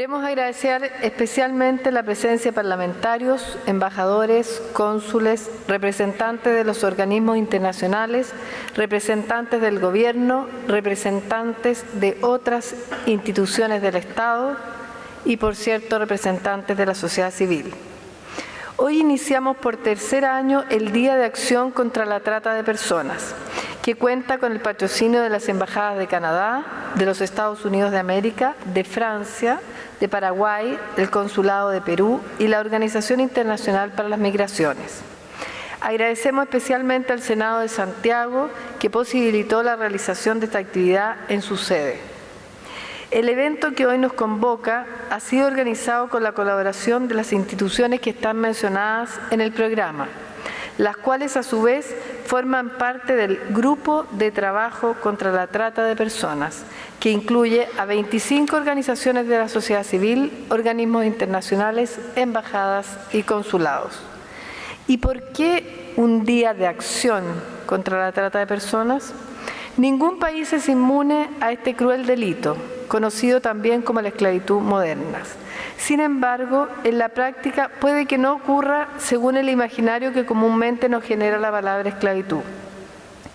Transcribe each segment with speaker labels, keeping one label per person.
Speaker 1: Queremos agradecer especialmente la presencia de parlamentarios, embajadores, cónsules, representantes de los organismos internacionales, representantes del Gobierno, representantes de otras instituciones del Estado y, por cierto, representantes de la sociedad civil. Hoy iniciamos por tercer año el Día de Acción contra la Trata de Personas, que cuenta con el patrocinio de las embajadas de Canadá, de los Estados Unidos de América, de Francia, de Paraguay, del Consulado de Perú y la Organización Internacional para las Migraciones. Agradecemos especialmente al Senado de Santiago, que posibilitó la realización de esta actividad en su sede. El evento que hoy nos convoca ha sido organizado con la colaboración de las instituciones que están mencionadas en el programa, las cuales a su vez forman parte del Grupo de Trabajo contra la Trata de Personas, que incluye a 25 organizaciones de la sociedad civil, organismos internacionales, embajadas y consulados. ¿Y por qué un día de acción contra la trata de personas? Ningún país es inmune a este cruel delito, conocido también como la esclavitud moderna. Sin embargo, en la práctica puede que no ocurra según el imaginario que comúnmente nos genera la palabra esclavitud,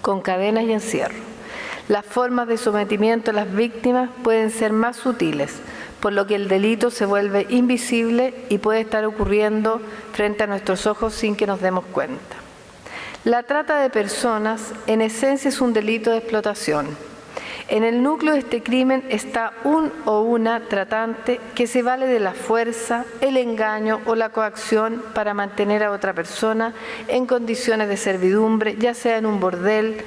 Speaker 1: con cadenas y encierro. Las formas de sometimiento a las víctimas pueden ser más sutiles, por lo que el delito se vuelve invisible y puede estar ocurriendo frente a nuestros ojos sin que nos demos cuenta. La trata de personas, en esencia, es un delito de explotación. En el núcleo de este crimen está un o una tratante que se vale de la fuerza, el engaño o la coacción para mantener a otra persona en condiciones de servidumbre, ya sea en un bordel,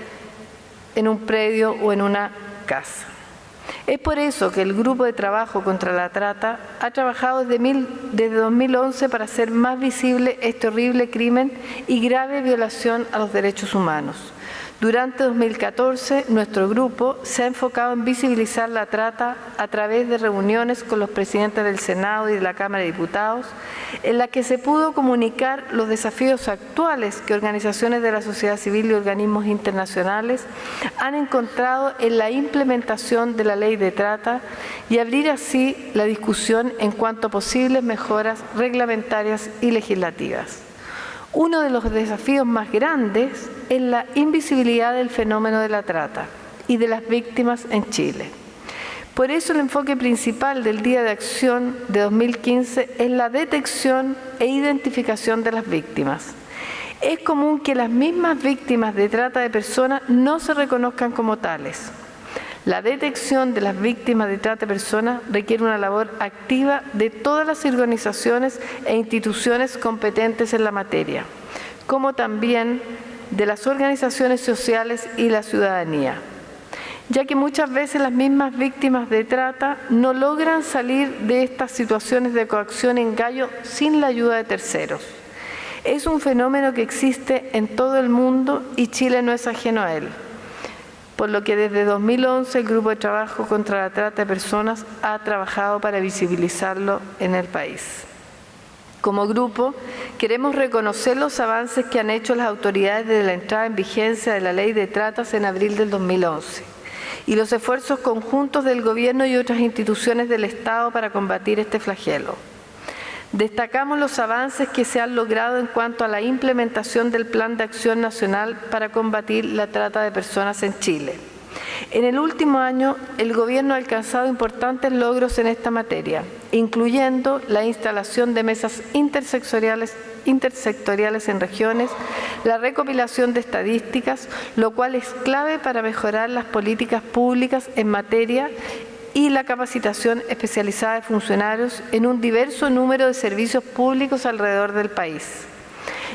Speaker 1: en un predio o en una casa. Es por eso que el Grupo de Trabajo contra la Trata ha trabajado desde 2011 para hacer más visible este horrible crimen y grave violación a los derechos humanos. Durante 2014, nuestro grupo se ha enfocado en visibilizar la trata a través de reuniones con los presidentes del Senado y de la Cámara de Diputados, en la que se pudo comunicar los desafíos actuales que organizaciones de la sociedad civil y organismos internacionales han encontrado en la implementación de la ley de trata y abrir así la discusión en cuanto a posibles mejoras reglamentarias y legislativas. Uno de los desafíos más grandes es la invisibilidad del fenómeno de la trata y de las víctimas en Chile. Por eso el enfoque principal del Día de Acción de 2015 es la detección e identificación de las víctimas. Es común que las mismas víctimas de trata de personas no se reconozcan como tales. La detección de las víctimas de trata de personas requiere una labor activa de todas las organizaciones e instituciones competentes en la materia, como también de las organizaciones sociales y la ciudadanía, ya que muchas veces las mismas víctimas de trata no logran salir de estas situaciones de coacción y engaño sin la ayuda de terceros. Es un fenómeno que existe en todo el mundo y Chile no es ajeno a él. Por lo que desde 2011 el Grupo de Trabajo contra la Trata de Personas ha trabajado para visibilizarlo en el país. Como grupo, queremos reconocer los avances que han hecho las autoridades desde la entrada en vigencia de la Ley de Tratas en abril del 2011 y los esfuerzos conjuntos del Gobierno y otras instituciones del Estado para combatir este flagelo. Destacamos los avances que se han logrado en cuanto a la implementación del Plan de Acción Nacional para combatir la trata de personas en Chile. En el último año, el Gobierno ha alcanzado importantes logros en esta materia, incluyendo la instalación de mesas intersectoriales en regiones, la recopilación de estadísticas, lo cual es clave para mejorar las políticas públicas en materia y la capacitación especializada de funcionarios en un diverso número de servicios públicos alrededor del país.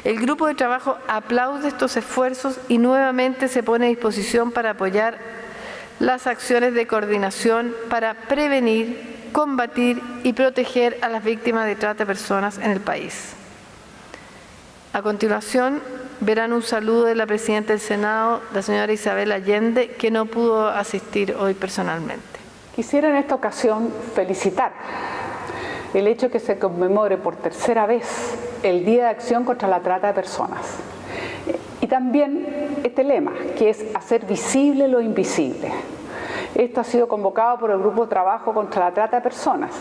Speaker 1: El Grupo de Trabajo aplaude estos esfuerzos y nuevamente se pone a disposición para apoyar las acciones de coordinación para prevenir, combatir y proteger a las víctimas de trata de personas en el país. A continuación, verán un saludo de la Presidenta del Senado, la señora Isabel Allende, que no pudo asistir hoy personalmente.
Speaker 2: Quisiera en esta ocasión felicitar el hecho que se conmemore por tercera vez el Día de Acción contra la Trata de Personas. Y también este lema, que es hacer visible lo invisible. Esto ha sido convocado por el Grupo de Trabajo contra la Trata de Personas.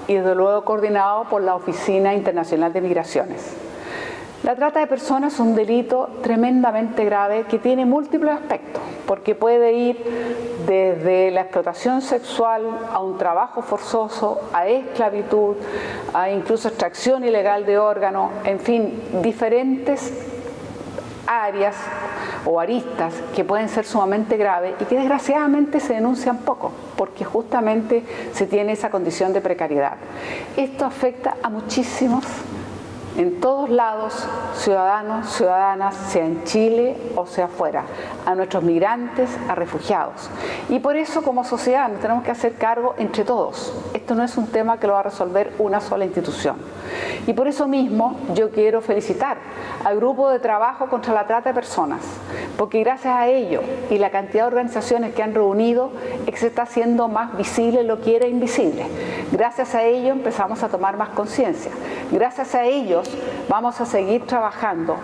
Speaker 2: y desde luego coordinado por la Oficina Internacional de Migraciones. La trata de personas es un delito tremendamente grave que tiene múltiples aspectos, porque puede ir desde la explotación sexual a un trabajo forzoso, a esclavitud, a incluso extracción ilegal de órganos, en fin, diferentes áreas o aristas que pueden ser sumamente graves y que desgraciadamente se denuncian poco, porque justamente se tiene esa condición de precariedad. Esto afecta a muchísimos, en todos lados, ciudadanos, ciudadanas, sea en Chile o sea afuera, a nuestros migrantes, a refugiados. Y por eso como sociedad nos tenemos que hacer cargo entre todos. Esto no es un tema que lo va a resolver una sola institución. Y por eso mismo yo quiero felicitar al Grupo de Trabajo contra la Trata de Personas, porque gracias a ello y la cantidad de organizaciones que han reunido, se está haciendo más visible lo que era invisible. Gracias a ello empezamos a tomar más conciencia. Gracias a ellos vamos a seguir trabajando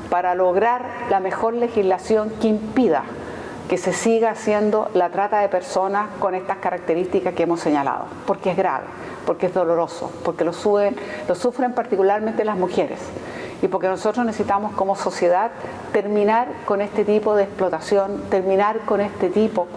Speaker 2: para lograr la mejor legislación que impida que se siga haciendo la trata de personas con estas características que hemos señalado, porque es grave, porque es doloroso, porque lo sufren particularmente las mujeres y porque nosotros necesitamos como sociedad terminar con este tipo de explotación, terminar con este tipo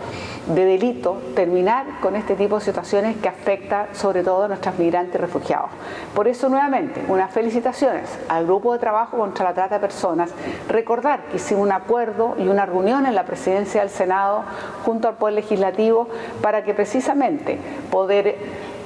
Speaker 2: de delito, terminar con este tipo de situaciones que afectan sobre todo a nuestros migrantes y refugiados. Por eso nuevamente, unas felicitaciones al Grupo de Trabajo contra la Trata de Personas, recordar que hicimos un acuerdo y una reunión en la presidencia del Senado junto al Poder Legislativo para que precisamente poder,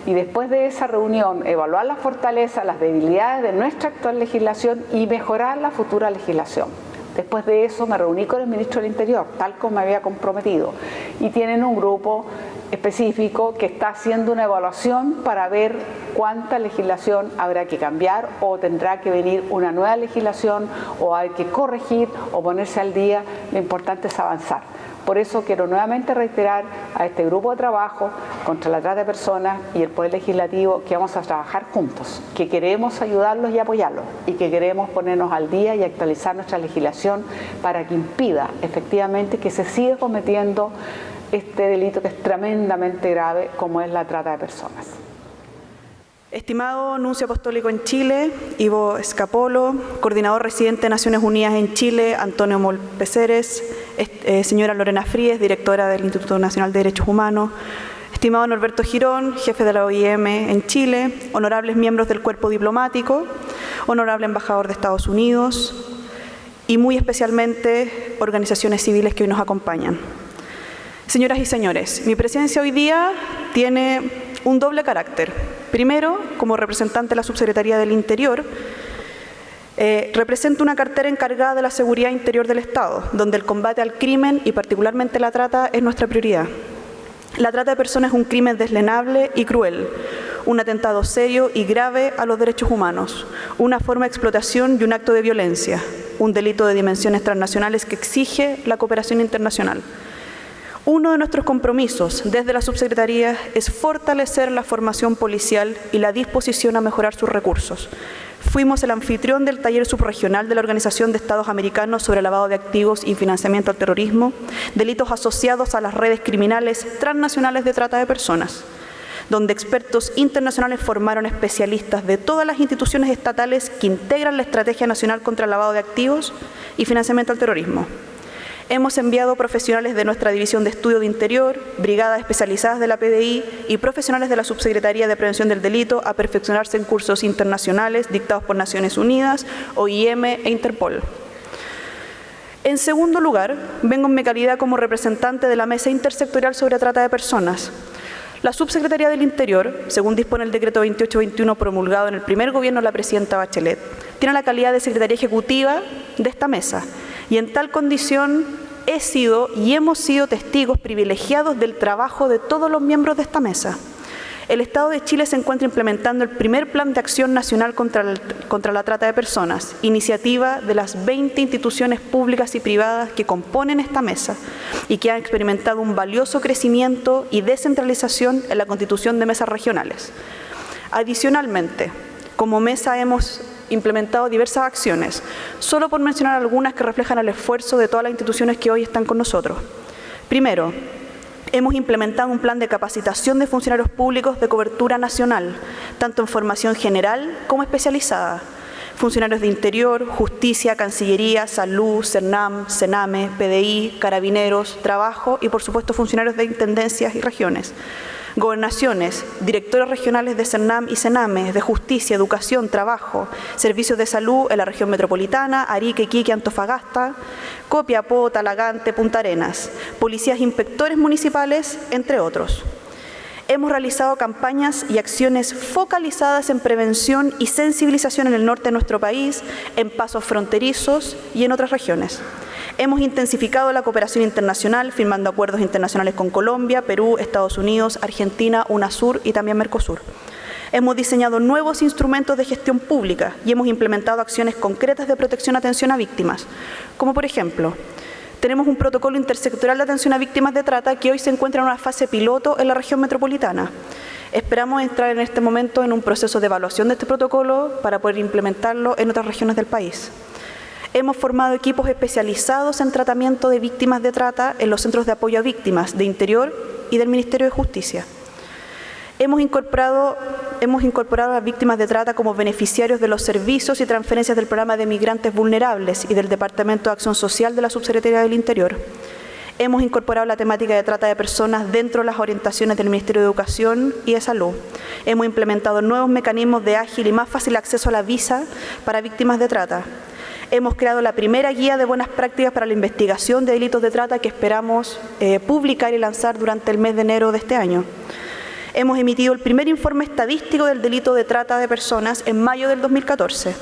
Speaker 2: y después de esa reunión, evaluar las fortalezas, las debilidades de nuestra actual legislación y mejorar la futura legislación. Después de eso me reuní con el Ministro del Interior, tal como me había comprometido, y tienen un grupo específico que está haciendo una evaluación para ver cuánta legislación habrá que cambiar o tendrá que venir una nueva legislación o hay que corregir o ponerse al día. Lo importante es avanzar. Por eso quiero nuevamente reiterar a este grupo de trabajo contra la trata de personas y el Poder Legislativo que vamos a trabajar juntos, que queremos ayudarlos y apoyarlos y que queremos ponernos al día y actualizar nuestra legislación para que impida efectivamente que se siga cometiendo este delito que es tremendamente grave como es la trata de personas.
Speaker 3: Estimado Nuncio Apostólico en Chile, Ivo Escapolo, Coordinador Residente de Naciones Unidas en Chile, Antonio Molpeceres, señora Lorena Fríes, Directora del Instituto Nacional de Derechos Humanos, estimado Norberto Girón, Jefe de la OIM en Chile, honorables miembros del Cuerpo Diplomático, honorable Embajador de Estados Unidos y muy especialmente organizaciones civiles que hoy nos acompañan. Señoras y señores, mi presencia hoy día tiene un doble carácter. Primero, como representante de la Subsecretaría del Interior, represento una cartera encargada de la seguridad interior del Estado, donde el combate al crimen y particularmente la trata es nuestra prioridad. La trata de personas es un crimen deslenable y cruel, un atentado serio y grave a los derechos humanos, una forma de explotación y un acto de violencia, un delito de dimensiones transnacionales que exige la cooperación internacional. Uno de nuestros compromisos desde la Subsecretaría es fortalecer la formación policial y la disposición a mejorar sus recursos. Fuimos el anfitrión del taller subregional de la Organización de Estados Americanos sobre lavado de activos y financiamiento al terrorismo, delitos asociados a las redes criminales transnacionales de trata de personas, donde expertos internacionales formaron especialistas de todas las instituciones estatales que integran la Estrategia Nacional contra el Lavado de Activos y Financiamiento al Terrorismo. Hemos enviado profesionales de nuestra División de Estudio de Interior, brigadas especializadas de la PDI y profesionales de la Subsecretaría de Prevención del Delito a perfeccionarse en cursos internacionales dictados por Naciones Unidas, OIM e Interpol. En segundo lugar, vengo en mi calidad como representante de la Mesa Intersectorial sobre Trata de Personas. La Subsecretaría del Interior, según dispone el decreto 2821 promulgado en el primer gobierno de la presidenta Bachelet, tiene la calidad de Secretaría Ejecutiva de esta mesa y en tal condición he sido y hemos sido testigos privilegiados del trabajo de todos los miembros de esta mesa. El Estado de Chile se encuentra implementando el primer Plan de Acción Nacional contra la Trata de Personas, iniciativa de las 20 instituciones públicas y privadas que componen esta mesa y que han experimentado un valioso crecimiento y descentralización en la constitución de mesas regionales. Adicionalmente, como mesa hemos implementado diversas acciones, solo por mencionar algunas que reflejan el esfuerzo de todas las instituciones que hoy están con nosotros. Primero, Hemos implementado un plan de capacitación de funcionarios públicos de cobertura nacional, tanto en formación general como especializada. Funcionarios de Interior, Justicia, Cancillería, Salud, CERNAM, CENAME, PDI, Carabineros, Trabajo y, por supuesto, funcionarios de intendencias y regiones. Gobernaciones, directores regionales de CERNAM y CENAME, de Justicia, Educación, Trabajo, Servicios de Salud en la región metropolitana, Arica, Iquique, Antofagasta, Copiapó, Talagante, Punta Arenas, policías e inspectores municipales, entre otros. Hemos realizado campañas y acciones focalizadas en prevención y sensibilización en el norte de nuestro país, en pasos fronterizos y en otras regiones. Hemos intensificado la cooperación internacional, firmando acuerdos internacionales con Colombia, Perú, Estados Unidos, Argentina, UNASUR y también Mercosur. Hemos diseñado nuevos instrumentos de gestión pública y hemos implementado acciones concretas de protección y atención a víctimas, como por ejemplo, tenemos un protocolo intersectorial de atención a víctimas de trata que hoy se encuentra en una fase piloto en la región metropolitana. Esperamos entrar en este momento en un proceso de evaluación de este protocolo para poder implementarlo en otras regiones del país. Hemos formado equipos especializados en tratamiento de víctimas de trata en los centros de apoyo a víctimas de Interior y del Ministerio de Justicia. Hemos incorporado a las víctimas de trata como beneficiarios de los servicios y transferencias del Programa de Migrantes Vulnerables y del Departamento de Acción Social de la Subsecretaría del Interior. Hemos incorporado la temática de trata de personas dentro de las orientaciones del Ministerio de Educación y de Salud. Hemos implementado nuevos mecanismos de ágil y más fácil acceso a la visa para víctimas de trata. Hemos creado la primera guía de buenas prácticas para la investigación de delitos de trata que esperamos publicar y lanzar durante el mes de enero de este año. Hemos emitido el primer informe estadístico del delito de trata de personas en mayo del 2014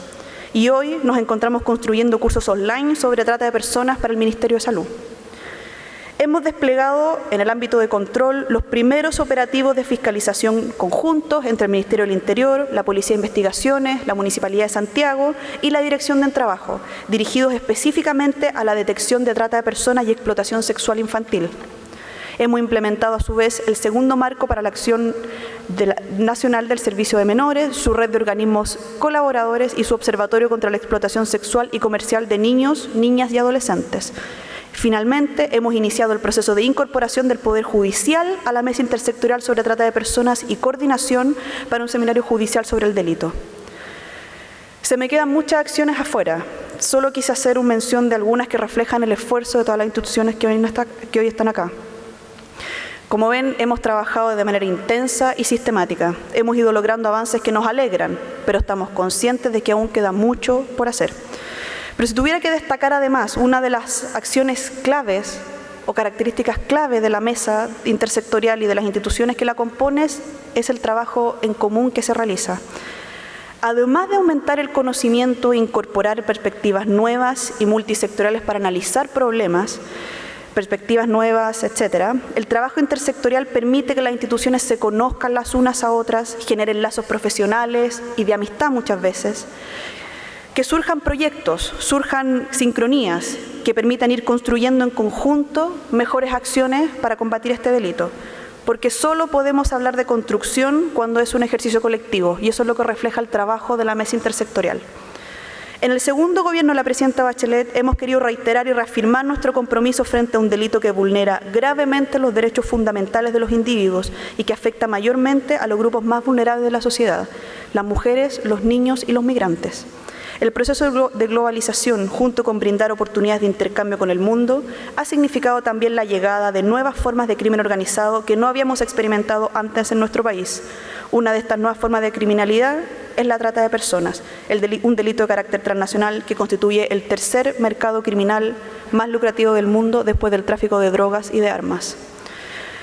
Speaker 3: y hoy nos encontramos construyendo cursos online sobre trata de personas para el Ministerio de Salud. Hemos desplegado en el ámbito de control los primeros operativos de fiscalización conjuntos entre el Ministerio del Interior, la Policía de Investigaciones, la Municipalidad de Santiago y la Dirección del Trabajo, dirigidos específicamente a la detección de trata de personas y explotación sexual infantil. Hemos implementado a su vez el segundo marco para la acción nacional del Servicio de Menores, su red de organismos colaboradores y su observatorio contra la explotación sexual y comercial de niños, niñas y adolescentes. Finalmente, hemos iniciado el proceso de incorporación del Poder Judicial a la Mesa Intersectorial sobre Trata de Personas y coordinación para un seminario judicial sobre el delito. Se me quedan muchas acciones afuera. Solo quise hacer una mención de algunas que reflejan el esfuerzo de todas las instituciones que hoy están acá. Como ven, hemos trabajado de manera intensa y sistemática. Hemos ido logrando avances que nos alegran, pero estamos conscientes de que aún queda mucho por hacer. Pero si tuviera que destacar además una de las acciones claves o características clave de la mesa intersectorial y de las instituciones que la componen es el trabajo en común que se realiza. Además de aumentar el conocimiento e incorporar perspectivas nuevas y multisectoriales para analizar problemas, perspectivas nuevas, etc., el trabajo intersectorial permite que las instituciones se conozcan las unas a otras, generen lazos profesionales y de amistad muchas veces, que surjan proyectos, surjan sincronías que permitan ir construyendo en conjunto mejores acciones para combatir este delito. Porque solo podemos hablar de construcción cuando es un ejercicio colectivo, y eso es lo que refleja el trabajo de la mesa intersectorial. En el segundo gobierno de la presidenta Bachelet hemos querido reiterar y reafirmar nuestro compromiso frente a un delito que vulnera gravemente los derechos fundamentales de los individuos y que afecta mayormente a los grupos más vulnerables de la sociedad, las mujeres, los niños y los migrantes. El proceso de globalización, junto con brindar oportunidades de intercambio con el mundo, ha significado también la llegada de nuevas formas de crimen organizado que no habíamos experimentado antes en nuestro país. Una de estas nuevas formas de criminalidad es la trata de personas, un delito de carácter transnacional que constituye el tercer mercado criminal más lucrativo del mundo después del tráfico de drogas y de armas.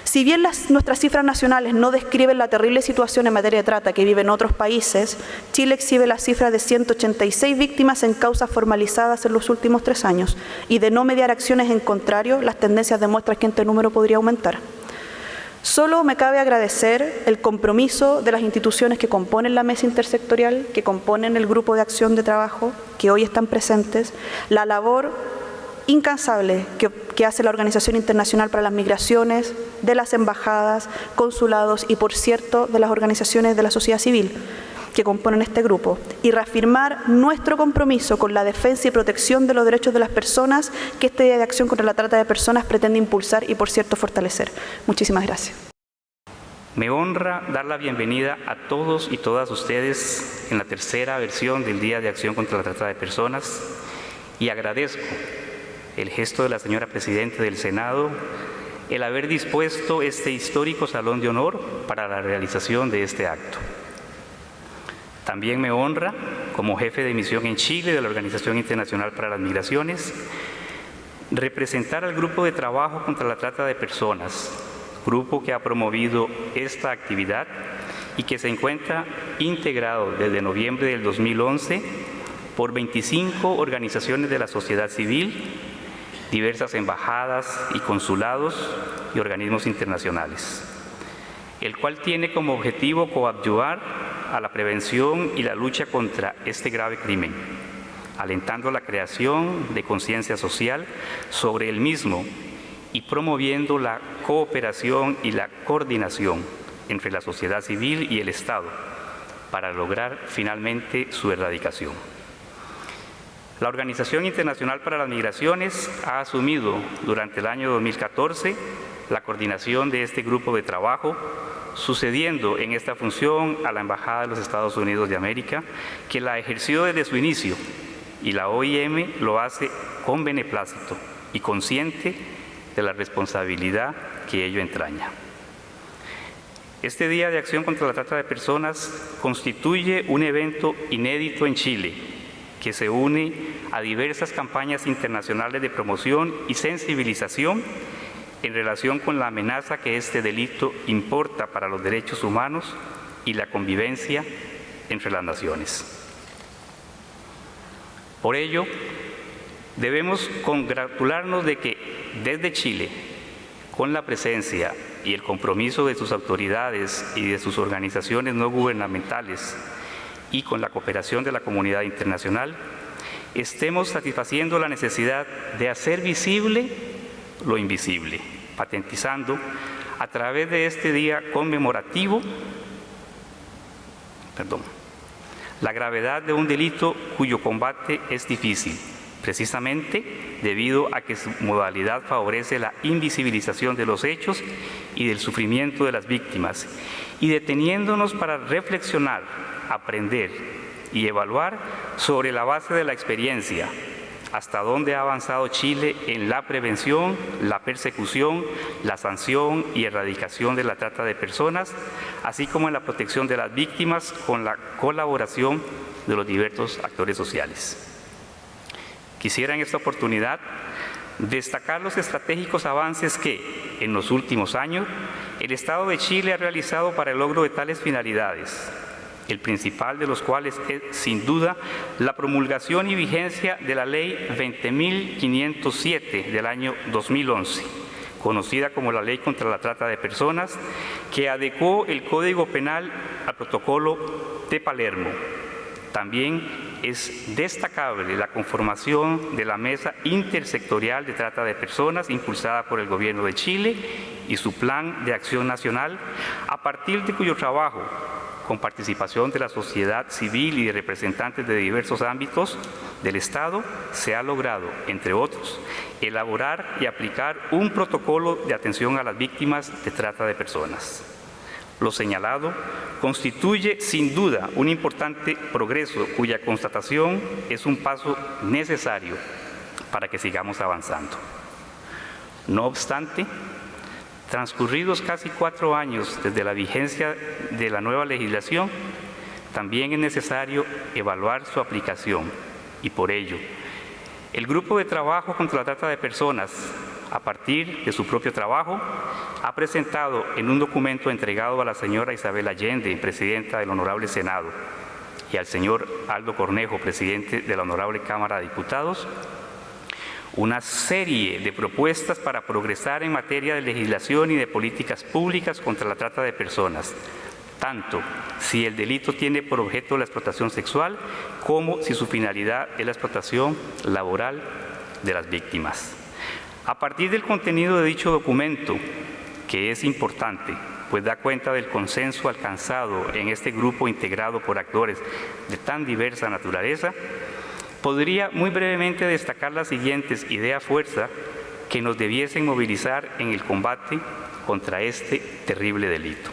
Speaker 3: Si bien nuestras cifras nacionales no describen la terrible situación en materia de trata que viven otros países, Chile exhibe la cifra de 186 víctimas en causas formalizadas en los últimos 3 años, y de no mediar acciones en contrario, las tendencias demuestran que este número podría aumentar. Solo me cabe agradecer el compromiso de las instituciones que componen la mesa intersectorial, que componen el grupo de acción de trabajo, que hoy están presentes, la labor incansable que hace la Organización Internacional para las Migraciones, de las embajadas, consulados y, por cierto, de las organizaciones de la sociedad civil. que componen este grupo y reafirmar nuestro compromiso con la defensa y protección de los derechos de las personas que este Día de Acción contra la Trata de Personas pretende impulsar y, por cierto, fortalecer. Muchísimas gracias.
Speaker 4: Me honra dar la bienvenida a todos y todas ustedes en la tercera versión del Día de Acción contra la Trata de Personas y agradezco el gesto de la señora Presidenta del Senado, el haber dispuesto este histórico Salón de Honor para la realización de este acto. También me honra, como jefe de misión en Chile de la Organización Internacional para las Migraciones, representar al Grupo de Trabajo contra la Trata de Personas, grupo que ha promovido esta actividad y que se encuentra integrado desde noviembre del 2011 por 25 organizaciones de la sociedad civil, diversas embajadas y consulados y organismos internacionales, el cual tiene como objetivo coadyuvar a la prevención y la lucha contra este grave crimen, alentando la creación de conciencia social sobre el mismo y promoviendo la cooperación y la coordinación entre la sociedad civil y el Estado para lograr finalmente su erradicación. La Organización Internacional para las Migraciones ha asumido durante el año 2014 la coordinación de este grupo de trabajo, sucediendo en esta función a la Embajada de los Estados Unidos de América, que la ejerció desde su inicio, y la OIM lo hace con beneplácito y consciente de la responsabilidad que ello entraña. Este Día de Acción contra la Trata de Personas constituye un evento inédito en Chile, que se une a diversas campañas internacionales de promoción y sensibilización en relación con la amenaza que este delito importa para los derechos humanos y la convivencia entre las naciones. Por ello, debemos congratularnos de que desde Chile, con la presencia y el compromiso de sus autoridades y de sus organizaciones no gubernamentales y con la cooperación de la comunidad internacional, estemos satisfaciendo la necesidad de hacer visible lo invisible, patentizando a través de este día conmemorativo, la gravedad de un delito cuyo combate es difícil, precisamente debido a que su modalidad favorece la invisibilización de los hechos y del sufrimiento de las víctimas, y deteniéndonos para reflexionar, aprender y evaluar sobre la base de la experiencia hasta dónde ha avanzado Chile en la prevención, la persecución, la sanción y erradicación de la trata de personas, así como en la protección de las víctimas con la colaboración de los diversos actores sociales. Quisiera en esta oportunidad destacar los estratégicos avances que, en los últimos años, el Estado de Chile ha realizado para el logro de tales finalidades, el principal de los cuales es, sin duda, la promulgación y vigencia de la Ley 20.507 del año 2011, conocida como la Ley contra la Trata de Personas, que adecuó el Código Penal al Protocolo de Palermo. También es destacable la conformación de la Mesa Intersectorial de Trata de Personas, impulsada por el Gobierno de Chile, y su Plan de Acción Nacional, a partir de cuyo trabajo, con participación de la sociedad civil y de representantes de diversos ámbitos del Estado, se ha logrado, entre otros, elaborar y aplicar un protocolo de atención a las víctimas de trata de personas. Lo señalado constituye sin duda un importante progreso cuya constatación es un paso necesario para que sigamos avanzando. No obstante, transcurridos casi 4 años desde la vigencia de la nueva legislación, también es necesario evaluar su aplicación y por ello, el Grupo de Trabajo contra la Trata de Personas, a partir de su propio trabajo, ha presentado en un documento entregado a la señora Isabel Allende, presidenta del Honorable Senado, y al señor Aldo Cornejo, presidente de la Honorable Cámara de Diputados, una serie de propuestas para progresar en materia de legislación y de políticas públicas contra la trata de personas, tanto si el delito tiene por objeto la explotación sexual como si su finalidad es la explotación laboral de las víctimas. A partir del contenido de dicho documento, que es importante pues da cuenta del consenso alcanzado en este grupo integrado por actores de tan diversa naturaleza, podría muy brevemente destacar las siguientes ideas fuerza que nos debiesen movilizar en el combate contra este terrible delito.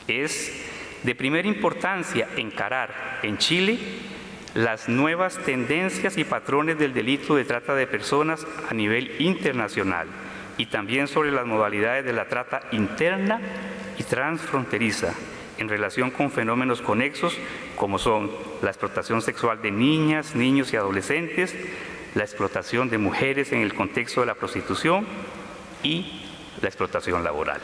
Speaker 4: Es de primera importancia encarar en Chile las nuevas tendencias y patrones del delito de trata de personas a nivel internacional y también sobre las modalidades de la trata interna y transfronteriza en relación con fenómenos conexos como son la explotación sexual de niñas, niños y adolescentes, la explotación de mujeres en el contexto de la prostitución y la explotación laboral.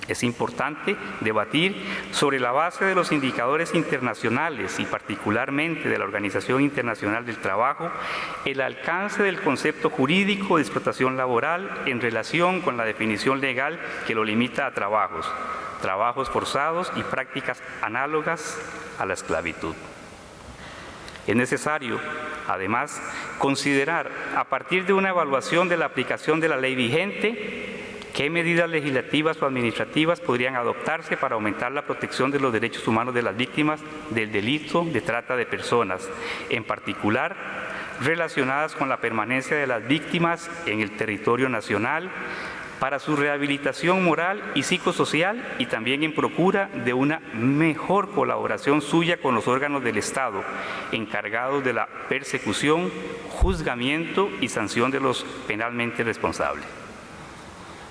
Speaker 4: Es importante debatir sobre la base de los indicadores internacionales y particularmente de la Organización Internacional del Trabajo, el alcance del concepto jurídico de explotación laboral en relación con la definición legal que lo limita a trabajos forzados y prácticas análogas a la esclavitud. Es necesario, además, considerar, a partir de una evaluación de la aplicación de la ley vigente, qué medidas legislativas o administrativas podrían adoptarse para aumentar la protección de los derechos humanos de las víctimas del delito de trata de personas, en particular relacionadas con la permanencia de las víctimas en el territorio nacional, para su rehabilitación moral y psicosocial y también en procura de una mejor colaboración suya con los órganos del Estado encargados de la persecución, juzgamiento y sanción de los penalmente responsables.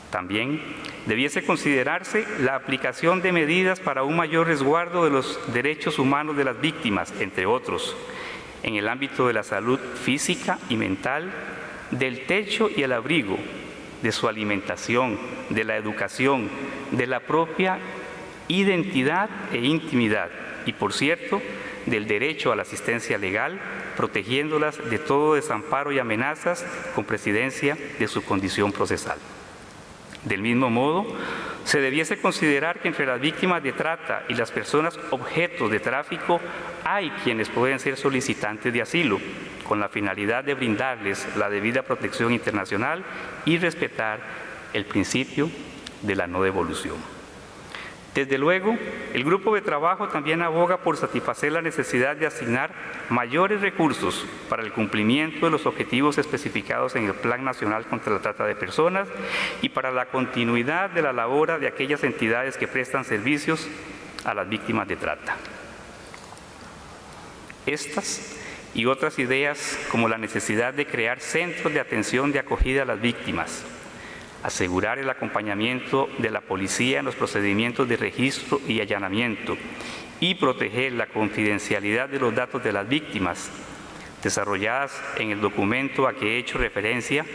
Speaker 4: También debiese considerarse la aplicación de medidas para un mayor resguardo de los derechos humanos de las víctimas, entre otros, en el ámbito de la salud física y mental, del techo y el abrigo, de su alimentación, de la educación, de la propia identidad e intimidad y, por cierto, del derecho a la asistencia legal, protegiéndolas de todo desamparo y amenazas con presidencia de su condición procesal. Del mismo modo, se debiese considerar que entre las víctimas de trata y las personas objetos de tráfico hay quienes pueden ser solicitantes de asilo, con la finalidad de brindarles la debida protección internacional y respetar el principio de la no devolución. Desde luego, el grupo de trabajo también aboga por satisfacer la necesidad de asignar mayores recursos para el cumplimiento de los objetivos especificados en el Plan Nacional contra la Trata de Personas y para la continuidad de la labor de aquellas entidades que prestan servicios a las víctimas de trata. Estas y otras ideas, como la necesidad de crear centros de atención de acogida a las víctimas, asegurar el acompañamiento de la policía en los procedimientos de registro y allanamiento y proteger la confidencialidad de los datos de las víctimas, desarrolladas en el documento a que he hecho referencia,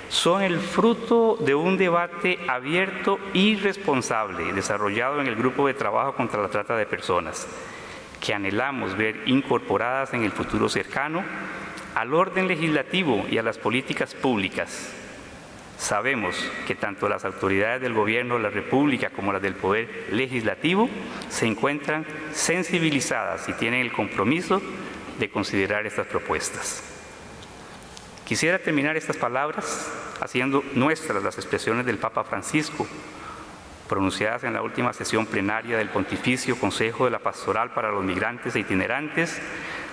Speaker 4: son el fruto de un debate abierto y responsable desarrollado en el Grupo de Trabajo contra la Trata de Personas, que anhelamos ver incorporadas en el futuro cercano al orden legislativo y a las políticas públicas. Sabemos que tanto las autoridades del Gobierno de la República como las del Poder Legislativo se encuentran sensibilizadas y tienen el compromiso de considerar estas propuestas. Quisiera terminar estas palabras haciendo nuestras las expresiones del Papa Francisco, pronunciadas en la última sesión plenaria del Pontificio Consejo de la Pastoral para los Migrantes e Itinerantes,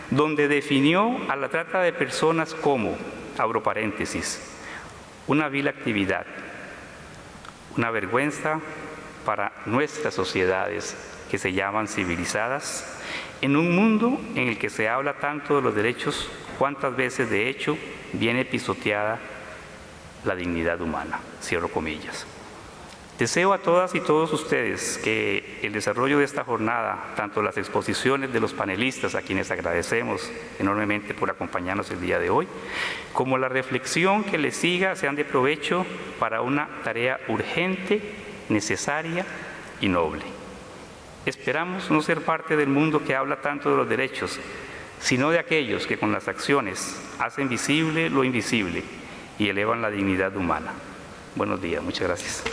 Speaker 4: donde definió a la trata de personas como, abro paréntesis, una vil actividad, una vergüenza para nuestras sociedades que se llaman civilizadas, en un mundo en el que se habla tanto de los derechos, cuántas veces de hecho viene pisoteada la dignidad humana. Cierro comillas. Deseo a todas y todos ustedes que el desarrollo de esta jornada, tanto las exposiciones de los panelistas, a quienes agradecemos enormemente por acompañarnos el día de hoy, como la reflexión que les siga, sean de provecho para una tarea urgente, necesaria y noble. Esperamos no ser parte del mundo que habla tanto de los derechos, sino de aquellos que con las acciones hacen visible lo invisible y elevan la dignidad humana. Buenos días, muchas gracias.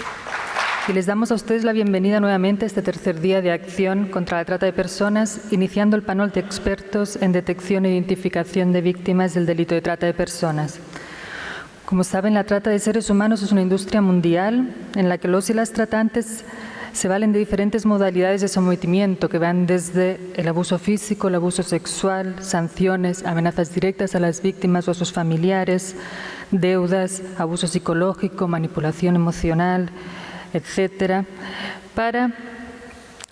Speaker 5: Y les damos a ustedes la bienvenida nuevamente a este tercer día de acción contra la trata de personas, iniciando el panel de expertos en detección e identificación de víctimas del delito de trata de personas. Como saben, la trata de seres humanos es una industria mundial en la que los y las tratantes se valen de diferentes modalidades de sometimiento que van desde el abuso físico, el abuso sexual, sanciones, amenazas directas a las víctimas o a sus familiares, deudas, abuso psicológico, manipulación emocional, etcétera, para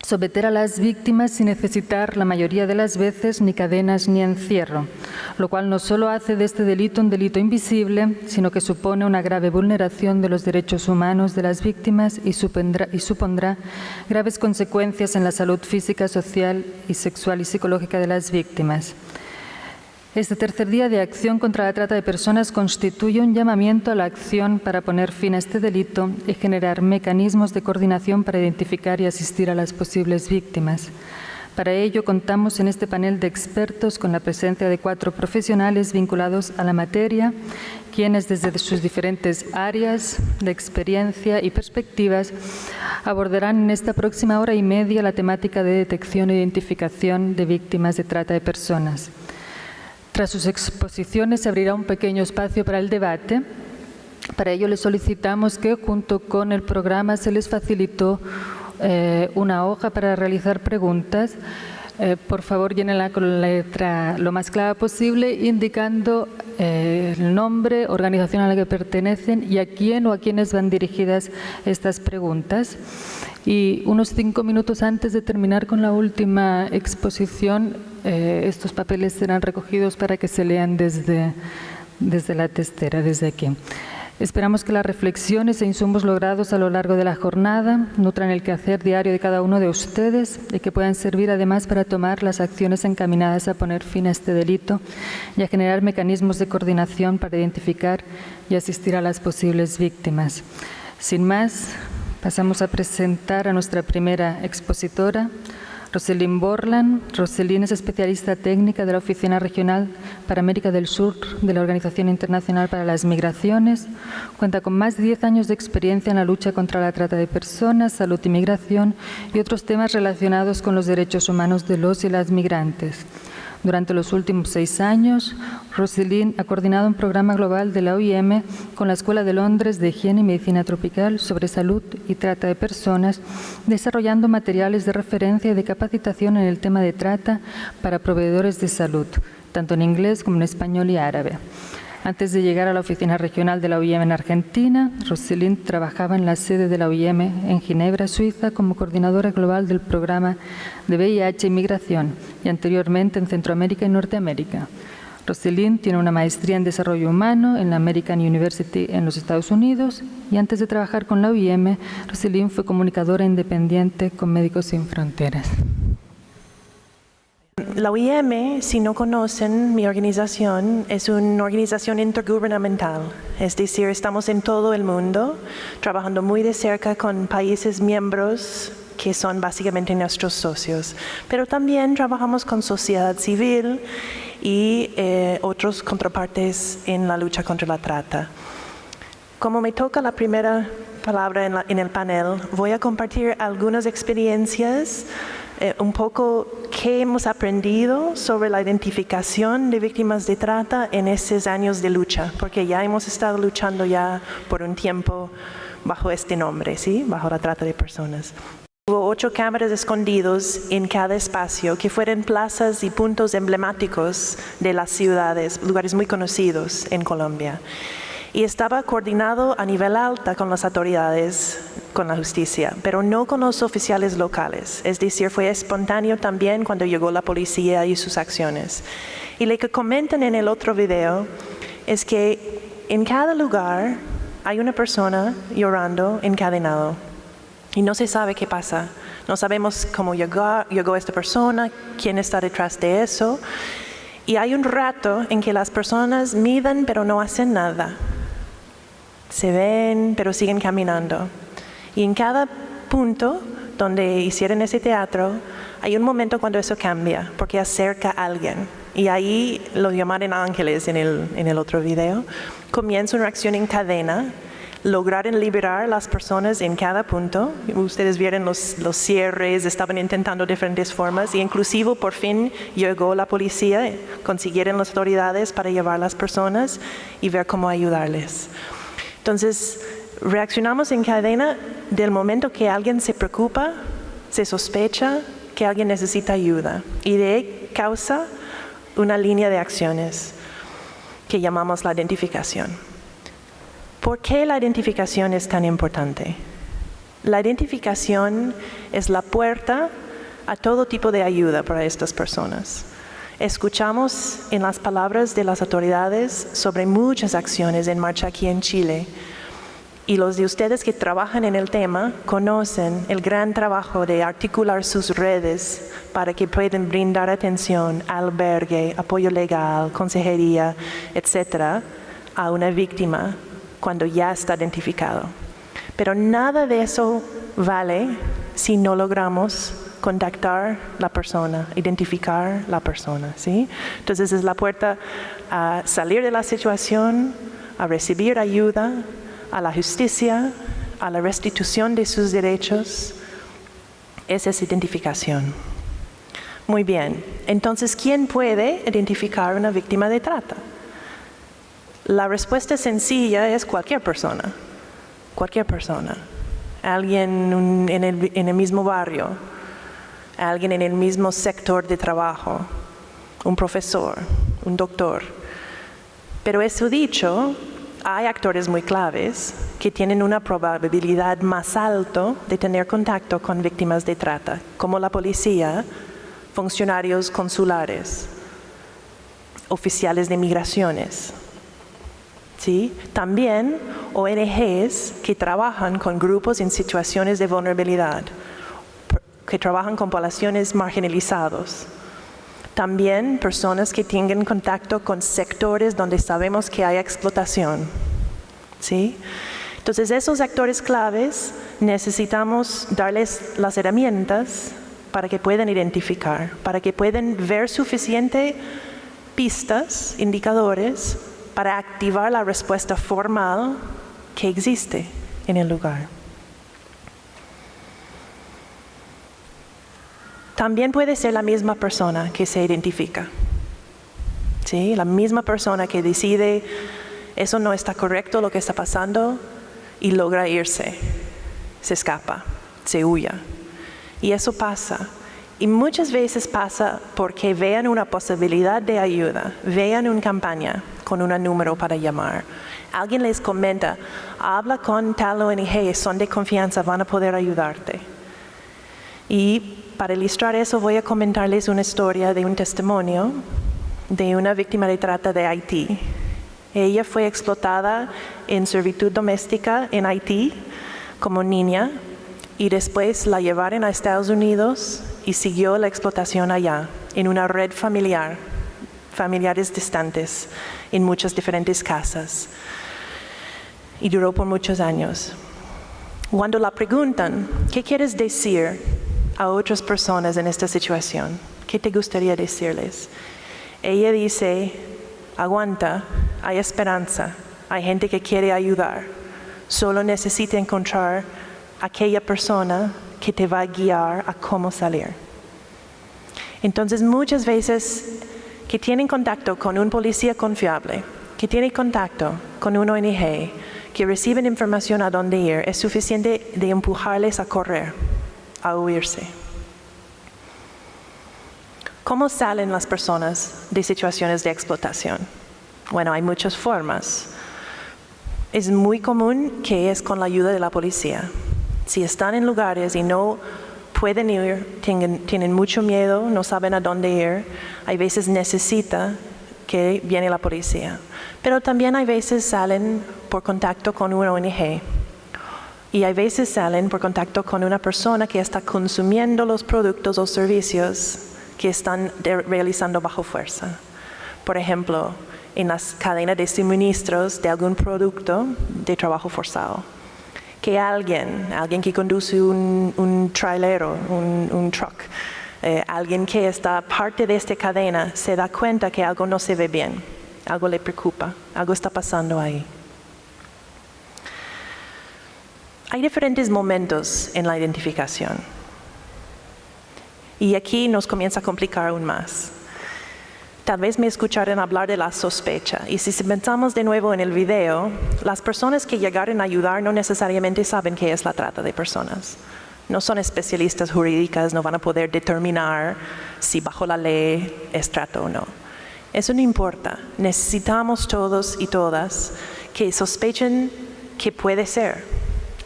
Speaker 5: someter a las víctimas sin necesitar la mayoría de las veces ni cadenas ni encierro, lo cual no solo hace de este delito un delito invisible, sino que supone una grave vulneración de los derechos humanos de las víctimas y supondrá graves consecuencias en la salud física, social y sexual y psicológica de las víctimas. Este tercer día de acción contra la trata de personas constituye un llamamiento a la acción para poner fin a este delito y generar mecanismos de coordinación para identificar y asistir a las posibles víctimas. Para ello, contamos en este panel de expertos con la presencia de 4 profesionales vinculados a la materia, quienes desde sus diferentes áreas de experiencia y perspectivas abordarán en esta próxima hora y media la temática de detección e identificación de víctimas de trata de personas. Tras sus exposiciones se abrirá un pequeño espacio para el debate. Para ello les solicitamos que junto con el programa se les facilitó una hoja para realizar preguntas. Por favor, llénenla con la letra lo más clara posible, indicando el nombre, organización a la que pertenecen y a quién o a quiénes van dirigidas estas preguntas. Y unos 5 minutos antes de terminar con la última exposición, estos papeles serán recogidos para que se lean desde la testera, desde aquí. Esperamos que las reflexiones e insumos logrados a lo largo de la jornada nutran el quehacer diario de cada uno de ustedes y que puedan servir además para tomar las acciones encaminadas a poner fin a este delito y a generar mecanismos de coordinación para identificar y asistir a las posibles víctimas. Sin más, pasamos a presentar a nuestra primera expositora, Rosalind Borland. Rosalind es especialista técnica de la Oficina Regional para América del Sur de la Organización Internacional para las Migraciones. Cuenta con más de 10 años de experiencia en la lucha contra la trata de personas, salud y migración y otros temas relacionados con los derechos humanos de los y las migrantes. Durante los últimos 6 años, Rosalind ha coordinado un programa global de la OIM con la Escuela de Londres de Higiene y Medicina Tropical sobre salud y trata de personas, desarrollando materiales de referencia y de capacitación en el tema de trata para proveedores de salud, tanto en inglés como en español y árabe. Antes de llegar a la oficina regional de la OIM en Argentina, Rosalind trabajaba en la sede de la OIM en Ginebra, Suiza, como coordinadora global del programa de VIH y migración y anteriormente en Centroamérica y Norteamérica. Rosalind tiene una maestría en desarrollo humano en la American University en los Estados Unidos y antes de trabajar con la OIM, Rosalind fue comunicadora independiente con Médicos Sin Fronteras.
Speaker 6: La OIM, si no conocen mi organización, es una organización intergubernamental, es decir, estamos en todo el mundo, trabajando muy de cerca con países miembros que son básicamente nuestros socios, pero también trabajamos con sociedad civil y otros contrapartes en la lucha contra la trata. Como me toca la primera palabra en el panel, voy a compartir algunas experiencias, un poco qué hemos aprendido sobre la identificación de víctimas de trata en estos años de lucha, porque ya hemos estado luchando ya por un tiempo bajo este nombre, ¿sí? Bajo la trata de personas. Hubo 8 cámaras escondidos en cada espacio, que fueron plazas y puntos emblemáticos de las ciudades, lugares muy conocidos en Colombia. Y estaba coordinado a nivel alto con las autoridades, con la justicia, pero no con los oficiales locales. Es decir, fue espontáneo también cuando llegó la policía y sus acciones. Y lo que comentan en el otro video es que en cada lugar hay una persona llorando encadenado. Y no se sabe qué pasa. No sabemos cómo llegó esta persona, quién está detrás de eso. Y hay un rato en que las personas miden pero no hacen nada. Se ven pero siguen caminando. Y en cada punto donde hicieron ese teatro, hay un momento cuando eso cambia, porque acerca a alguien. Y ahí lo llamaron ángeles en el otro video. Comienza una reacción en cadena. lograr liberar a las personas en cada punto. Ustedes vieron los cierres, estaban intentando diferentes formas, e inclusive por fin llegó la policía, consiguieron las autoridades para llevar a las personas y ver cómo ayudarles. Entonces, reaccionamos en cadena del momento que alguien se preocupa, se sospecha que alguien necesita ayuda, y de ahí causa una línea de acciones que llamamos la identificación. ¿Por qué la identificación es tan importante? La identificación es la puerta a todo tipo de ayuda para estas personas. Escuchamos en las palabras de las autoridades sobre muchas acciones en marcha aquí en Chile, y los de ustedes que trabajan en el tema conocen el gran trabajo de articular sus redes para que puedan brindar atención, albergue, apoyo legal, consejería, etcétera, a una víctima cuando ya está identificado. Pero nada de eso vale si no logramos contactar la persona, identificar la persona, ¿sí? Entonces es la puerta a salir de la situación, a recibir ayuda, a la justicia, a la restitución de sus derechos. Esa es identificación. Muy bien, entonces, ¿quién puede identificar una víctima de trata? La respuesta sencilla es cualquier persona. Cualquier persona. Alguien en el mismo barrio, alguien en el mismo sector de trabajo, un profesor, un doctor. Pero eso dicho, hay actores muy claves que tienen una probabilidad más alta de tener contacto con víctimas de trata, como la policía, funcionarios consulares, oficiales de migraciones. ¿Sí? También ONGs que trabajan con grupos en situaciones de vulnerabilidad, que trabajan con poblaciones marginalizadas. También personas que tengan contacto con sectores donde sabemos que hay explotación. ¿Sí? Entonces, esos actores claves necesitamos darles las herramientas para que puedan identificar, para que puedan ver suficientes pistas, indicadores, para activar la respuesta formal que existe en el lugar. También puede ser la misma persona que se identifica. ¿Sí? La misma persona que decide, eso no está correcto lo que está pasando, y logra irse, se escapa, se huye. Y eso pasa. Y muchas veces pasa porque vean una posibilidad de ayuda, vean una campaña con un número para llamar. Alguien les comenta, habla con tal ONG, son de confianza, van a poder ayudarte. Y para ilustrar eso voy a comentarles una historia de un testimonio de una víctima de trata de Haití. Ella fue explotada en servitud doméstica en Haití como niña, y después la llevaron a Estados Unidos y siguió la explotación allá, en una red familiar, familiares distantes, en muchas diferentes casas. Y duró por muchos años. Cuando la preguntan, ¿qué quieres decir a otras personas en esta situación? ¿Qué te gustaría decirles? Ella dice, aguanta, hay esperanza, hay gente que quiere ayudar, solo necesita encontrar aquella persona que te va a guiar a cómo salir. Entonces, muchas veces que tienen contacto con un policía confiable, que tienen contacto con una ONG, que reciben información a dónde ir, es suficiente de empujarles a correr, a huirse. ¿Cómo salen las personas de situaciones de explotación? Bueno, hay muchas formas. Es muy común que es con la ayuda de la policía. Si están en lugares y no pueden ir, tienen mucho miedo, no saben a dónde ir, hay veces necesita que viene la policía. Pero también hay veces salen por contacto con una ONG. Y hay veces salen por contacto con una persona que está consumiendo los productos o servicios que están realizando bajo fuerza. Por ejemplo, en las cadenas de suministros de algún producto de trabajo forzado. Que alguien que conduce un trailero, un truck, alguien que está parte de esta cadena, se da cuenta que algo no se ve bien, algo le preocupa, algo está pasando ahí. Hay diferentes momentos en la identificación. Y aquí nos comienza a complicar aún más. Tal vez me escucharon hablar de la sospecha. Y si pensamos de nuevo en el video, las personas que llegaron a ayudar no necesariamente saben qué es la trata de personas. No son especialistas jurídicas, no van a poder determinar si bajo la ley es trata o no. Eso no importa. Necesitamos todos y todas que sospechen que puede ser.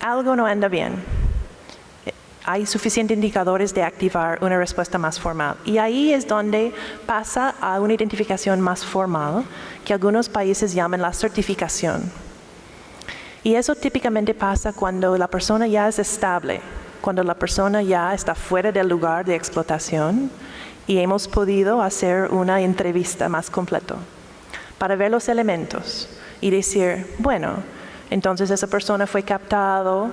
Speaker 6: Algo no anda bien. Hay suficientes indicadores de activar una respuesta más formal. Y ahí es donde pasa a una identificación más formal, que algunos países llaman la certificación. Y eso típicamente pasa cuando la persona ya es estable, cuando la persona ya está fuera del lugar de explotación y hemos podido hacer una entrevista más completa para ver los elementos y decir, bueno, entonces esa persona fue captado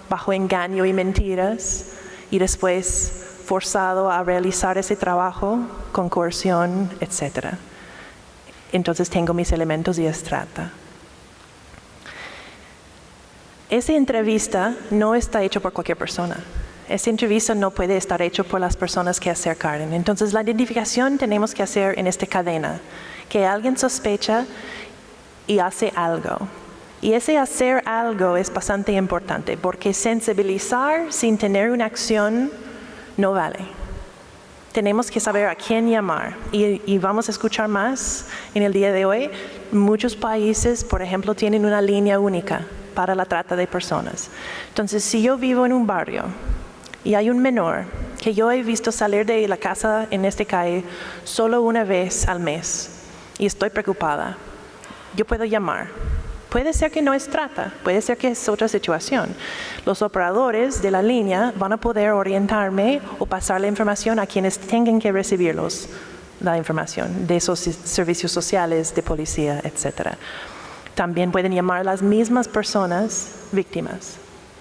Speaker 6: bajo engaño y mentiras y después forzado a realizar ese trabajo con coerción, etc. Entonces tengo mis elementos y es trata. Esa entrevista no está hecha por cualquier persona. Esa entrevista no puede estar hecha por las personas que acercaron. Entonces la identificación tenemos que hacer en esta cadena, que alguien sospecha y hace algo. Y ese hacer algo es bastante importante, porque sensibilizar sin tener una acción no vale. Tenemos que saber a quién llamar. Y vamos a escuchar más en el día de hoy. Muchos países, por ejemplo, tienen una línea única para la trata de personas. Entonces, si yo vivo en un barrio y hay un menor que yo he visto salir de la casa en esta calle solo una vez al mes y estoy preocupada, yo puedo llamar. Puede ser que no es trata, puede ser que es otra situación. Los operadores de la línea van a poder orientarme o pasar la información a quienes tengan que recibir la información de esos servicios sociales, de policía, etc. También pueden llamar las mismas personas víctimas.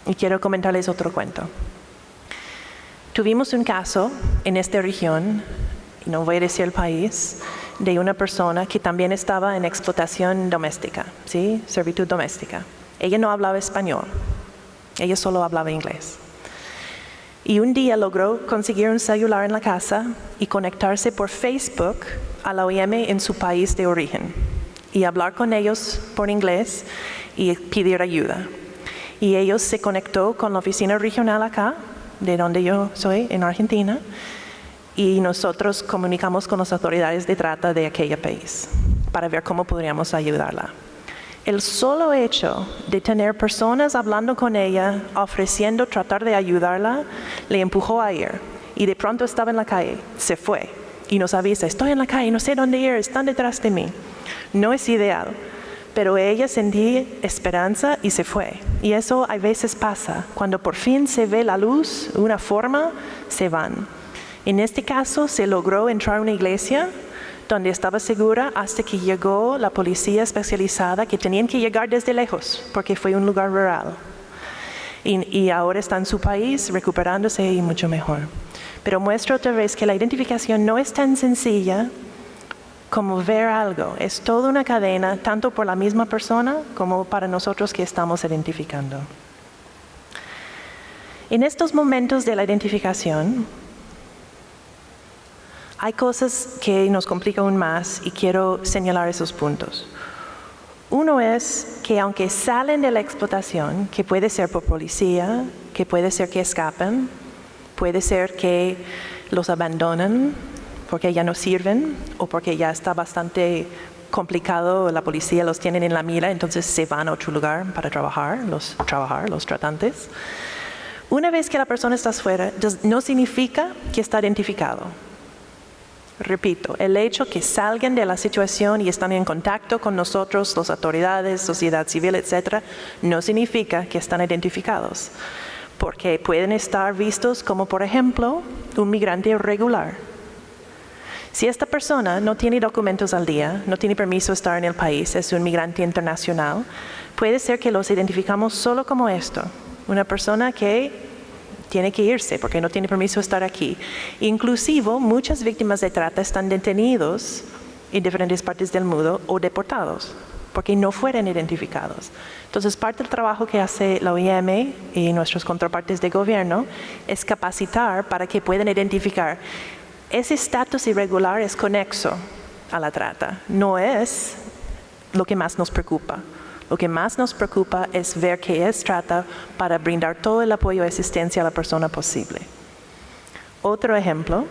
Speaker 6: Y quiero comentarles otro cuento. Tuvimos un caso en esta región, y no voy a decir el país, de una persona que también estaba en explotación doméstica, ¿sí? Servitud doméstica. Ella no hablaba español, ella solo hablaba inglés. Y un día logró conseguir un celular en la casa y conectarse por Facebook a la OIM en su país de origen y hablar con ellos por inglés y pedir ayuda. Y ellos se conectó con la oficina regional acá, de donde yo soy, en Argentina, y nosotros comunicamos con las autoridades de trata de aquel país para ver cómo podríamos ayudarla. El solo hecho de tener personas hablando con ella, ofreciendo tratar de ayudarla, le empujó a ir. Y de pronto estaba en la calle, se fue y nos avisa, estoy en la calle, no sé dónde ir, están detrás de mí. No es ideal, pero ella sentía esperanza y se fue. Y eso a veces pasa, cuando por fin se ve la luz, una forma, se van. En este caso se logró entrar a una iglesia donde estaba segura hasta que llegó la policía especializada, que tenían que llegar desde lejos porque fue un lugar rural. Y ahora está en su país recuperándose y mucho mejor. Pero muestra otra vez que la identificación no es tan sencilla como ver algo. Es toda una cadena, tanto por la misma persona como para nosotros que estamos identificando. En estos momentos de la identificación, hay cosas que nos complican aún más y quiero señalar esos puntos. Uno es que aunque salen de la explotación, que puede ser por policía, que puede ser que escapen, puede ser que los abandonan porque ya no sirven o porque ya está bastante complicado, la policía los tienen en la mira, entonces se van a otro lugar para trabajar, los tratantes. Una vez que la persona está fuera, no significa que está identificado. Repito, el hecho que salgan de la situación y están en contacto con nosotros, las autoridades, sociedad civil, etc., no significa que están identificados, porque pueden estar vistos como, por ejemplo, un migrante irregular. Si esta persona no tiene documentos al día, no tiene permiso de estar en el país, es un migrante internacional, puede ser que los identificamos solo como esto, una persona que tiene que irse porque no tiene permiso de estar aquí. Inclusive, muchas víctimas de trata están detenidos en diferentes partes del mundo o deportados. porque no fueron identificados. Entonces, parte del trabajo que hace la OIM y nuestros contrapartes de gobierno es capacitar para que puedan identificar. Ese estatus irregular es conexo a la trata, no es lo que más nos preocupa. Lo que más nos preocupa es ver qué es trata para brindar todo el apoyo y asistencia a la persona posible. Otro ejemplo,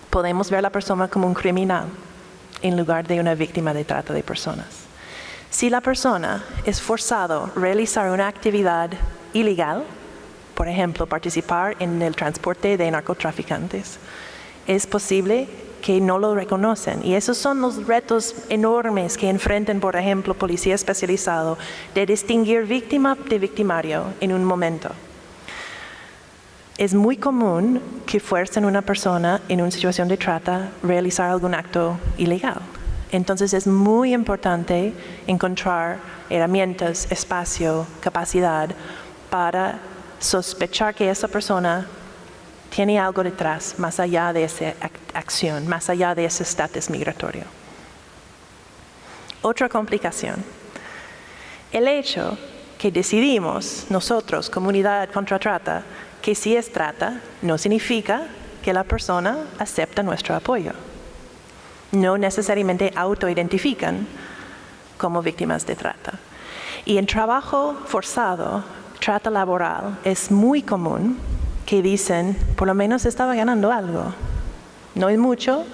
Speaker 6: podemos ver a la persona como un criminal en lugar de una víctima de trata de personas. Si la persona es forzado a realizar una actividad ilegal, por ejemplo, participar en el transporte de narcotraficantes, es posible que no lo reconocen. Y esos son los retos enormes que enfrentan, por ejemplo, policía especializado, de distinguir víctima de victimario en un momento. Es muy común que fuercen a una persona en una situación de trata a realizar algún acto ilegal. Entonces es muy importante encontrar herramientas, espacio, capacidad para sospechar que esa persona tiene algo detrás, más allá de esa acción, más allá de ese estatus migratorio. Otra complicación. El hecho que decidimos nosotros, comunidad contra trata, que si es trata, no significa que la persona acepta nuestro apoyo. No necesariamente autoidentifican como víctimas de trata. Y en trabajo forzado, trata laboral, es muy común que dicen, por lo menos estaba ganando algo. No es mucho,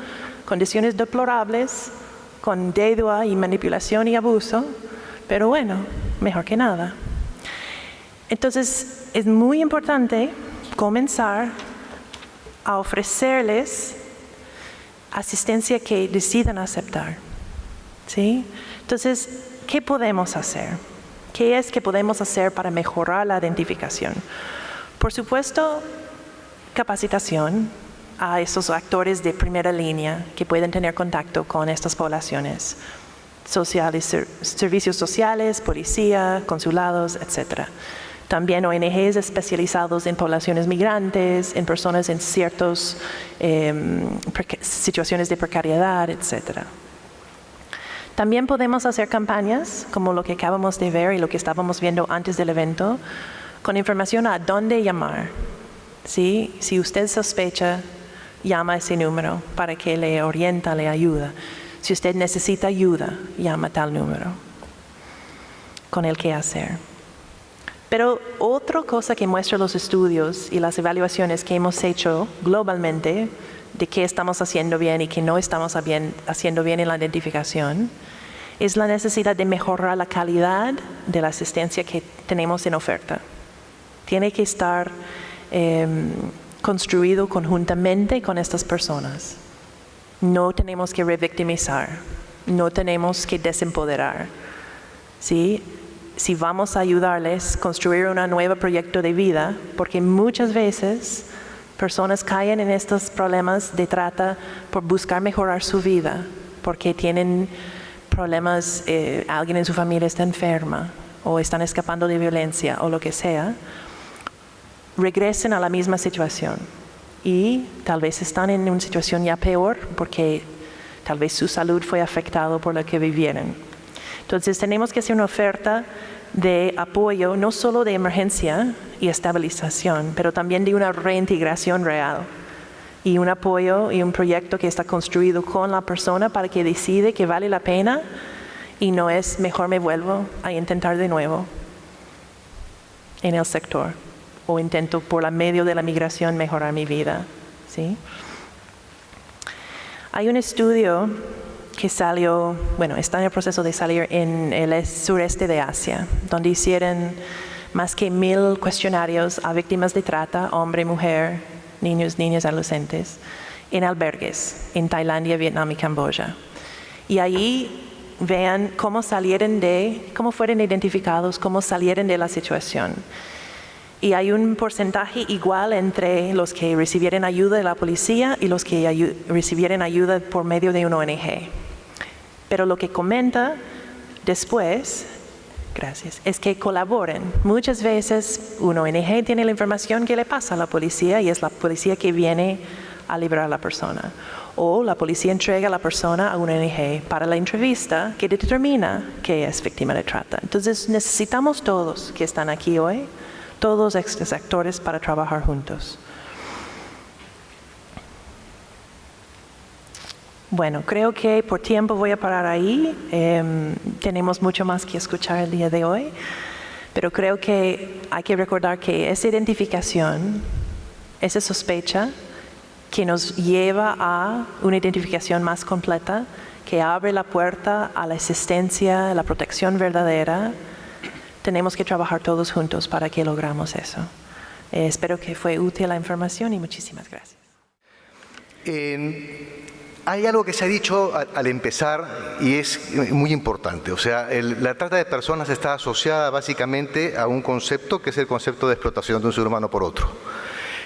Speaker 6: condiciones deplorables, con deuda y manipulación y abuso, pero bueno, mejor que nada. Entonces, es muy importante comenzar a ofrecerles asistencia que decidan aceptar. ¿Sí? Entonces, ¿qué podemos hacer? ¿Qué es que podemos hacer para mejorar la identificación? Por supuesto, capacitación a esos actores de primera línea que pueden tener contacto con estas poblaciones sociales, servicios sociales, policía, consulados, etc. También ONGs especializados en poblaciones migrantes, en personas en ciertas situaciones de precariedad, etc. También podemos hacer campañas como lo que acabamos de ver y lo que estábamos viendo antes del evento, con información a dónde llamar. ¿Sí? Si usted sospecha, llama a ese número para que le orienta, le ayuda. Si usted necesita ayuda, llama a tal número con el qué hacer. Pero otra cosa que muestran los estudios y las evaluaciones que hemos hecho globalmente de qué estamos haciendo bien y qué no estamos haciendo bien en la identificación es la necesidad de mejorar la calidad de la asistencia que tenemos en oferta. Tiene que estar construido conjuntamente con estas personas. No tenemos que revictimizar, no tenemos que desempoderar. ¿Sí? Si vamos a ayudarles a construir un nuevo proyecto de vida, porque muchas veces personas caen en estos problemas de trata por buscar mejorar su vida, porque tienen problemas, alguien en su familia está enferma, o están escapando de violencia, o lo que sea, regresen a la misma situación y tal vez están en una situación ya peor porque tal vez su salud fue afectada por lo que vivieron. Entonces tenemos que hacer una oferta de apoyo, no solo de emergencia y estabilización, pero también de una reintegración real y un apoyo y un proyecto que está construido con la persona para que decide que vale la pena y no es mejor me vuelvo a intentar de nuevo en el sector. O intento por medio de la migración mejorar mi vida. ¿Sí? Hay un estudio que salió, está en el proceso de salir en el sureste de Asia, donde hicieron más que 1,000 cuestionarios a víctimas de trata, hombre, mujer, niños, niñas, adolescentes, en albergues, en Tailandia, Vietnam y Camboya. Y ahí vean cómo fueron identificados, cómo salieron de la situación. Y hay un porcentaje igual entre los que recibieron ayuda de la policía y los que recibieron ayuda por medio de una ONG. Pero lo que comenta después, es que colaboren. Muchas veces una ONG tiene la información que le pasa a la policía y es la policía que viene a liberar a la persona. O la policía entrega a la persona a una ONG para la entrevista que determina que es víctima de trata. Entonces necesitamos todos que están aquí hoy, todos estos actores para trabajar juntos. Bueno, creo que por tiempo voy a parar ahí. Tenemos mucho más que escuchar el día de hoy, pero creo que hay que recordar que esa identificación, esa sospecha, que nos lleva a una identificación más completa, que abre la puerta a la existencia, a la protección verdadera. Tenemos que trabajar todos juntos para que logramos eso. Espero que fue útil la información y muchísimas gracias.
Speaker 7: Hay algo que se ha dicho al empezar y es muy importante. O sea, la trata de personas está asociada básicamente a un concepto que es el concepto de explotación de un ser humano por otro.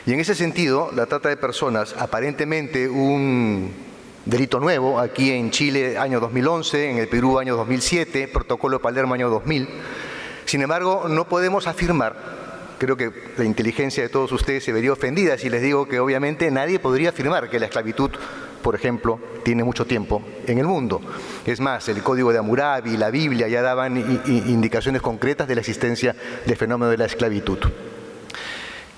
Speaker 7: Y en ese sentido, la trata de personas, aparentemente un delito nuevo, aquí en Chile año 2011, en el Perú año 2007, Protocolo de Palermo año 2000. Sin embargo, no podemos afirmar, creo que la inteligencia de todos ustedes se vería ofendida si les digo que obviamente nadie podría afirmar que la esclavitud, por ejemplo, tiene mucho tiempo en el mundo. Es más, el Código de Hammurabi y la Biblia ya daban indicaciones concretas de la existencia del fenómeno de la esclavitud.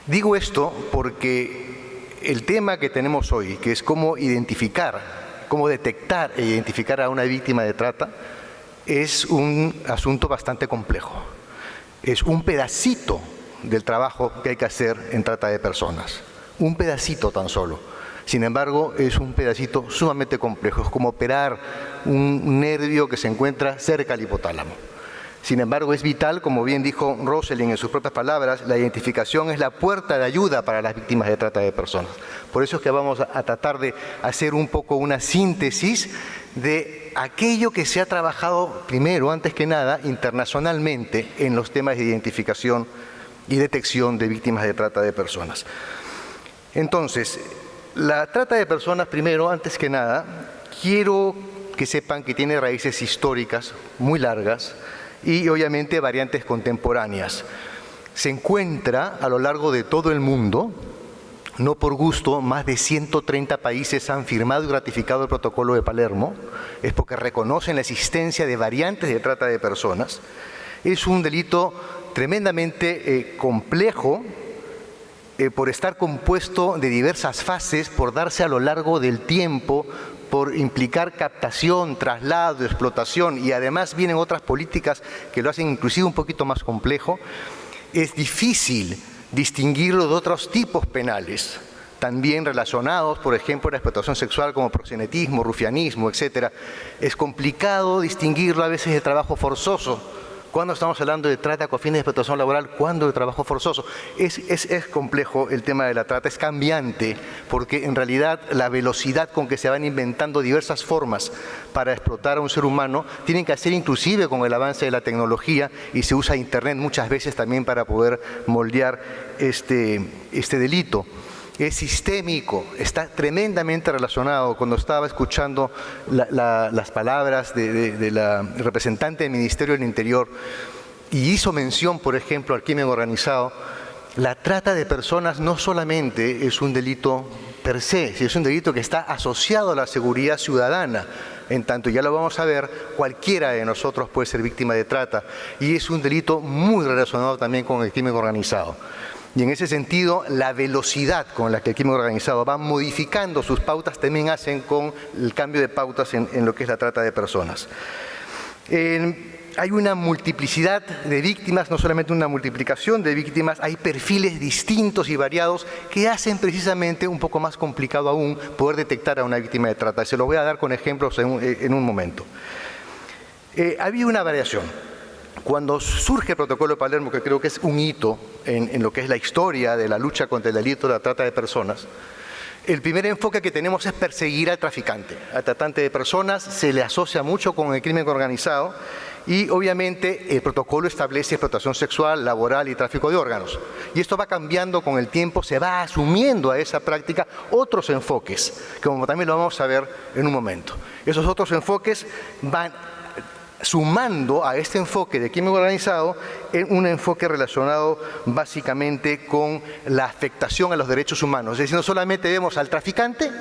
Speaker 7: Digo esto porque el tema que tenemos hoy, que es cómo identificar, cómo detectar e identificar a una víctima de trata, es un asunto bastante complejo. Es un pedacito del trabajo que hay que hacer en trata de personas. Un pedacito tan solo. Sin embargo, es un pedacito sumamente complejo. Es como operar un nervio que se encuentra cerca al hipotálamo. Sin embargo, es vital, como bien dijo Rosalind en sus propias palabras, la identificación es la puerta de ayuda para las víctimas de trata de personas. Por eso es que vamos a tratar de hacer un poco una síntesis de aquello que se ha trabajado primero, antes que nada, internacionalmente en los temas de identificación y detección de víctimas de trata de personas. Entonces, la trata de personas, primero, antes que nada, quiero que sepan que tiene raíces históricas muy largas y obviamente variantes contemporáneas. Se encuentra a lo largo de todo el mundo, no por gusto, más de 130 países han firmado y ratificado el Protocolo de Palermo, es porque reconocen la existencia de variantes de trata de personas. Es un delito tremendamente complejo por estar compuesto de diversas fases, por darse a lo largo del tiempo, por implicar captación, traslado, explotación, y además vienen otras políticas que lo hacen inclusive un poquito más complejo. Es difícil distinguirlo de otros tipos penales, también relacionados, por ejemplo, a la explotación sexual como proxenetismo, rufianismo, etc. Es complicado distinguirlo a veces de trabajo forzoso. Cuando estamos hablando de trata con fines de explotación laboral, ¿cuándo de trabajo forzoso? Es complejo el tema de la trata, es cambiante, porque en realidad la velocidad con que se van inventando diversas formas para explotar a un ser humano tienen que hacer inclusive con el avance de la tecnología, y se usa Internet muchas veces también para poder moldear este delito. Es sistémico, está tremendamente relacionado. Cuando estaba escuchando las palabras de la representante del Ministerio del Interior y hizo mención, por ejemplo, al crimen organizado, la trata de personas no solamente es un delito per se, sino es un delito que está asociado a la seguridad ciudadana. En tanto, ya lo vamos a ver, cualquiera de nosotros puede ser víctima de trata, y es un delito muy relacionado también con el crimen organizado. Y en ese sentido, la velocidad con la que el crimen organizado va modificando sus pautas también hacen con el cambio de pautas en lo que es la trata de personas. Hay una multiplicidad de víctimas, no solamente una multiplicación de víctimas, hay perfiles distintos y variados que hacen precisamente un poco más complicado aún poder detectar a una víctima de trata. Se los voy a dar con ejemplos en un momento. Había una variación. Cuando surge el Protocolo de Palermo, que creo que es un hito en lo que es la historia de la lucha contra el delito de la trata de personas, el primer enfoque que tenemos es perseguir al traficante. Al tratante de personas se le asocia mucho con el crimen organizado, y obviamente el protocolo establece explotación sexual, laboral y tráfico de órganos. Y esto va cambiando con el tiempo, se va asumiendo a esa práctica otros enfoques, como también lo vamos a ver en un momento. Esos otros enfoques van sumando a este enfoque de crimen organizado un enfoque relacionado básicamente con la afectación a los derechos humanos. Es decir, no solamente vemos al traficante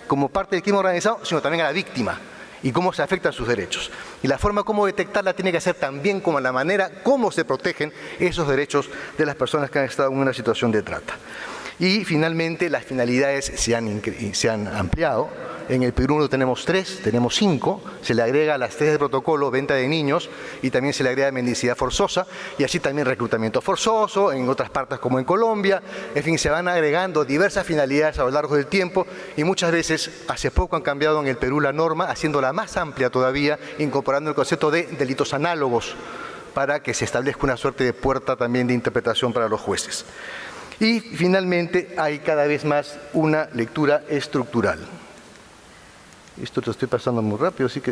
Speaker 7: como parte del crimen organizado, sino también a la víctima y cómo se afectan sus derechos. Y la forma como detectarla tiene que ser también como la manera cómo se protegen esos derechos de las personas que han estado en una situación de trata. Y finalmente las finalidades se han ampliado. En el Perú no tenemos 3, tenemos 5. Se le agrega a las 3 del protocolo venta de niños y también se le agrega mendicidad forzosa y así también reclutamiento forzoso en otras partes como en Colombia. En fin, se van agregando diversas finalidades a lo largo del tiempo y muchas veces hace poco han cambiado en el Perú la norma haciéndola más amplia todavía, incorporando el concepto de delitos análogos para que se establezca una suerte de puerta también de interpretación para los jueces. Y finalmente hay cada vez más una lectura estructural. Esto te estoy pasando muy rápido, así que...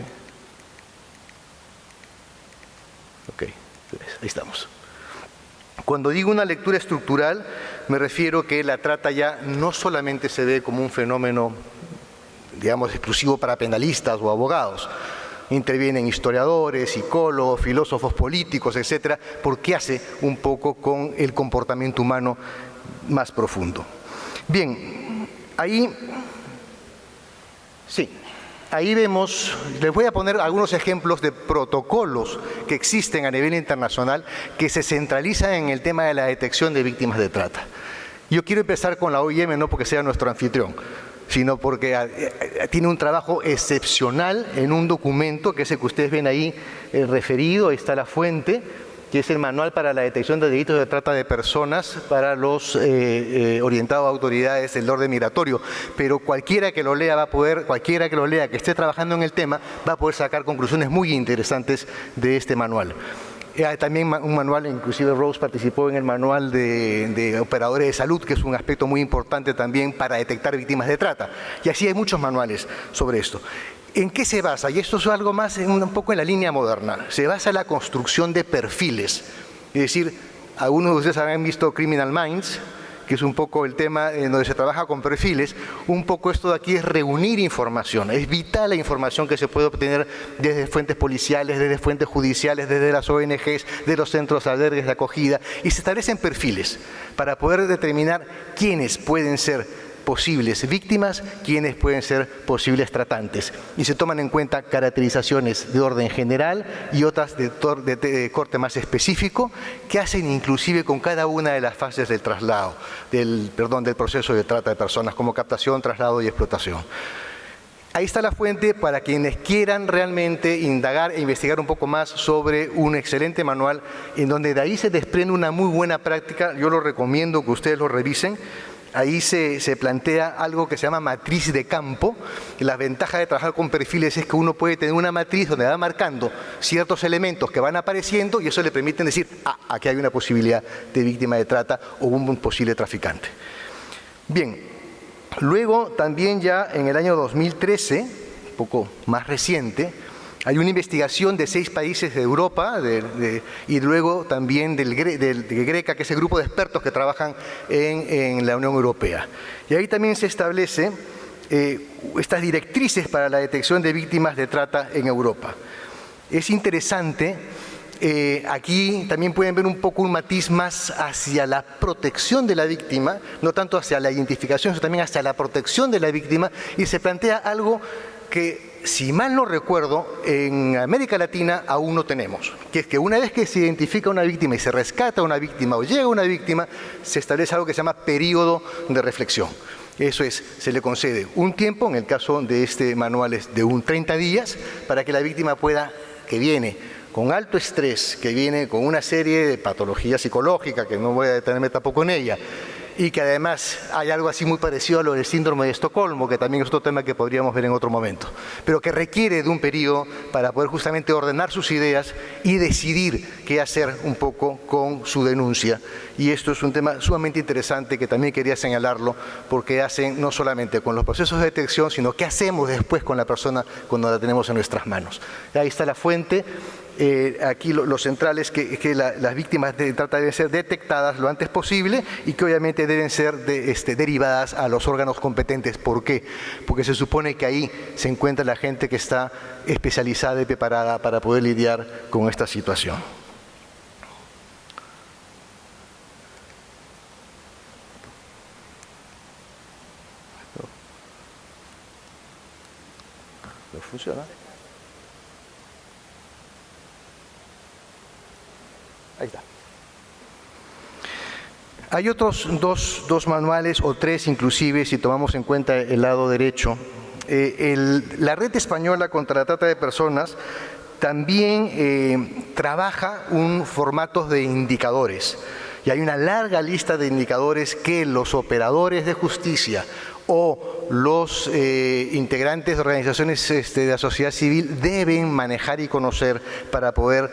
Speaker 7: Ok, ahí estamos. Cuando digo una lectura estructural, me refiero que la trata ya no solamente se ve como un fenómeno, digamos, exclusivo para penalistas o abogados. Intervienen historiadores, psicólogos, filósofos políticos, etcétera, porque hace un poco con el comportamiento humano más profundo. Bien, ahí vemos, les voy a poner algunos ejemplos de protocolos que existen a nivel internacional que se centralizan en el tema de la detección de víctimas de trata. Yo quiero empezar con la OIM, no porque sea nuestro anfitrión, sino porque tiene un trabajo excepcional en un documento que es el que ustedes ven ahí referido, ahí está la fuente, que es el Manual para la Detección de Delitos de Trata de Personas para los orientados a autoridades del orden migratorio. Pero cualquiera que lo lea que esté trabajando en el tema, va a poder sacar conclusiones muy interesantes de este manual. Hay también un manual, inclusive Rose participó en el manual de operadores de salud, que es un aspecto muy importante también para detectar víctimas de trata. Y así hay muchos manuales sobre esto. ¿En qué se basa? Y esto es algo más un poco en la línea moderna. Se basa en la construcción de perfiles. Es decir, algunos de ustedes habrán visto Criminal Minds, que es un poco el tema en donde se trabaja con perfiles. Un poco esto de aquí es reunir información. Es vital la información que se puede obtener desde fuentes policiales, desde fuentes judiciales, desde las ONGs, de los centros de albergues de acogida. Y se establecen perfiles para poder determinar quiénes pueden ser posibles víctimas, quienes pueden ser posibles tratantes. Y se toman en cuenta caracterizaciones de orden general y otras de corte más específico que hacen inclusive con cada una de las fases del traslado, del proceso de trata de personas, como captación, traslado y explotación. Ahí está la fuente para quienes quieran realmente indagar e investigar un poco más sobre un excelente manual en donde de ahí se desprende una muy buena práctica. Yo lo recomiendo que ustedes lo revisen. Ahí se plantea algo que se llama matriz de campo. La ventaja de trabajar con perfiles es que uno puede tener una matriz donde va marcando ciertos elementos que van apareciendo y eso le permite decir, aquí hay una posibilidad de víctima de trata o un posible traficante. Bien, luego también ya en el año 2013, un poco más reciente, hay una investigación de 6 países de Europa y luego también del GRECA, que es el grupo de expertos que trabajan en la Unión Europea. Y ahí también se establece estas directrices para la detección de víctimas de trata en Europa. Es interesante, aquí también pueden ver un poco un matiz más hacia la protección de la víctima, no tanto hacia la identificación, sino también hacia la protección de la víctima, y se plantea algo que, si mal no recuerdo, en América Latina aún no tenemos, que es que una vez que se identifica una víctima y se rescata una víctima o llega una víctima, se establece algo que se llama periodo de reflexión. Eso es, se le concede un tiempo, en el caso de este manual es de 30 días, para que la víctima pueda, que viene con alto estrés, que viene con una serie de patologías psicológicas, que no voy a detenerme tampoco en ella, y que además hay algo así muy parecido a lo del síndrome de Estocolmo, que también es otro tema que podríamos ver en otro momento, pero que requiere de un periodo para poder justamente ordenar sus ideas y decidir qué hacer un poco con su denuncia. Y esto es un tema sumamente interesante que también quería señalarlo, porque hacen no solamente con los procesos de detección, sino qué hacemos después con la persona cuando la tenemos en nuestras manos. Ahí está la fuente. aquí lo central es que las víctimas de trata deben ser detectadas lo antes posible y que obviamente deben ser derivadas a los órganos competentes. ¿Por qué? Porque se supone que ahí se encuentra la gente que está especializada y preparada para poder lidiar con esta situación. ¿No funciona? Ahí está. Hay otros dos manuales, o tres inclusive, si tomamos en cuenta el lado derecho. La Red Española contra la Trata de Personas también trabaja un formato de indicadores. Y hay una larga lista de indicadores que los operadores de justicia o los integrantes de organizaciones de la sociedad civil deben manejar y conocer para poder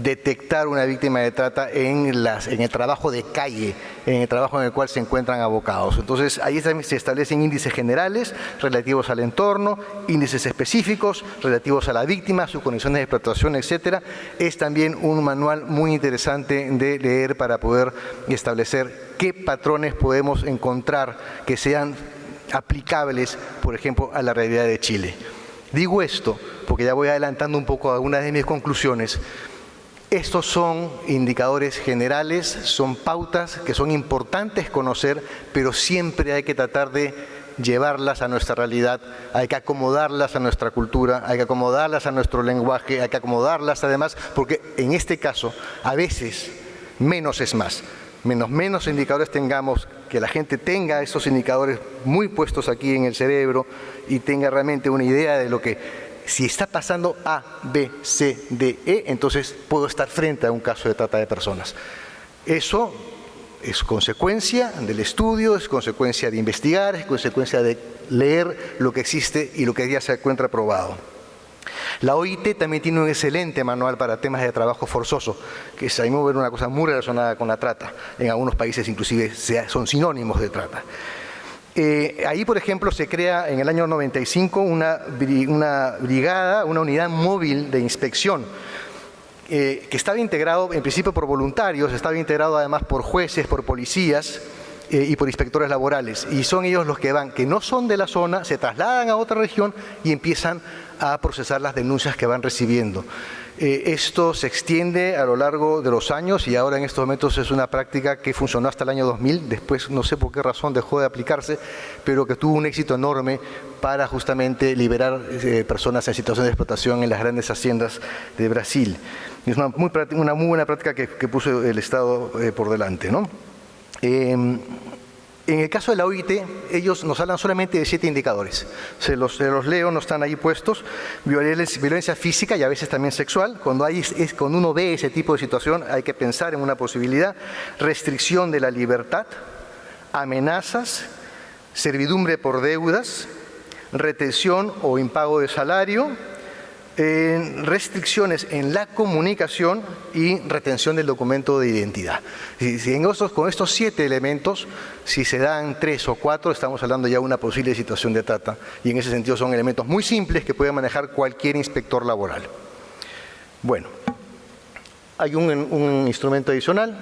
Speaker 7: detectar una víctima de trata en el trabajo de calle, en el trabajo en el cual se encuentran abocados. Entonces, ahí se establecen índices generales relativos al entorno, índices específicos relativos a la víctima, sus condiciones de explotación, etc. Es también un manual muy interesante de leer para poder establecer qué patrones podemos encontrar que sean aplicables, por ejemplo, a la realidad de Chile. Digo esto porque ya voy adelantando un poco algunas de mis conclusiones. Estos son indicadores generales, son pautas que son importantes conocer, pero siempre hay que tratar de llevarlas a nuestra realidad, hay que acomodarlas a nuestra cultura, hay que acomodarlas a nuestro lenguaje, hay que acomodarlas además, porque en este caso, a veces, menos es más. Menos indicadores tengamos, que la gente tenga esos indicadores muy puestos aquí en el cerebro y tenga realmente una idea de lo que... Si está pasando A, B, C, D, E, entonces puedo estar frente a un caso de trata de personas. Eso es consecuencia del estudio, es consecuencia de investigar, es consecuencia de leer lo que existe y lo que ya se encuentra probado. La OIT también tiene un excelente manual para temas de trabajo forzoso, que es, a mí me ver una cosa muy relacionada con la trata. En algunos países inclusive son sinónimos de trata. Ahí, por ejemplo, se crea en el año 95 una brigada, una unidad móvil de inspección, que estaba integrado en principio por voluntarios, estaba integrado además por jueces, por policías y por inspectores laborales. Y son ellos los que van, que no son de la zona, se trasladan a otra región y empiezan a procesar las denuncias que van recibiendo. Esto se extiende a lo largo de los años y ahora en estos momentos es una práctica que funcionó hasta el año 2000, después no sé por qué razón dejó de aplicarse, pero que tuvo un éxito enorme para justamente liberar personas en situación de explotación en las grandes haciendas de Brasil. Es una muy buena práctica que puso el Estado por delante, ¿no? En el caso de la OIT, ellos nos hablan solamente de 7 indicadores. Se los leo, no están ahí puestos. Violencia física y a veces también sexual. Cuando uno ve ese tipo de situación hay que pensar en una posibilidad. Restricción de la libertad, amenazas, servidumbre por deudas, retención o impago de salario, restricciones en la comunicación y retención del documento de identidad. Con estos 7 elementos, si se dan 3 o 4, estamos hablando ya de una posible situación de trata. Y en ese sentido son elementos muy simples que puede manejar cualquier inspector laboral. Bueno, hay un instrumento adicional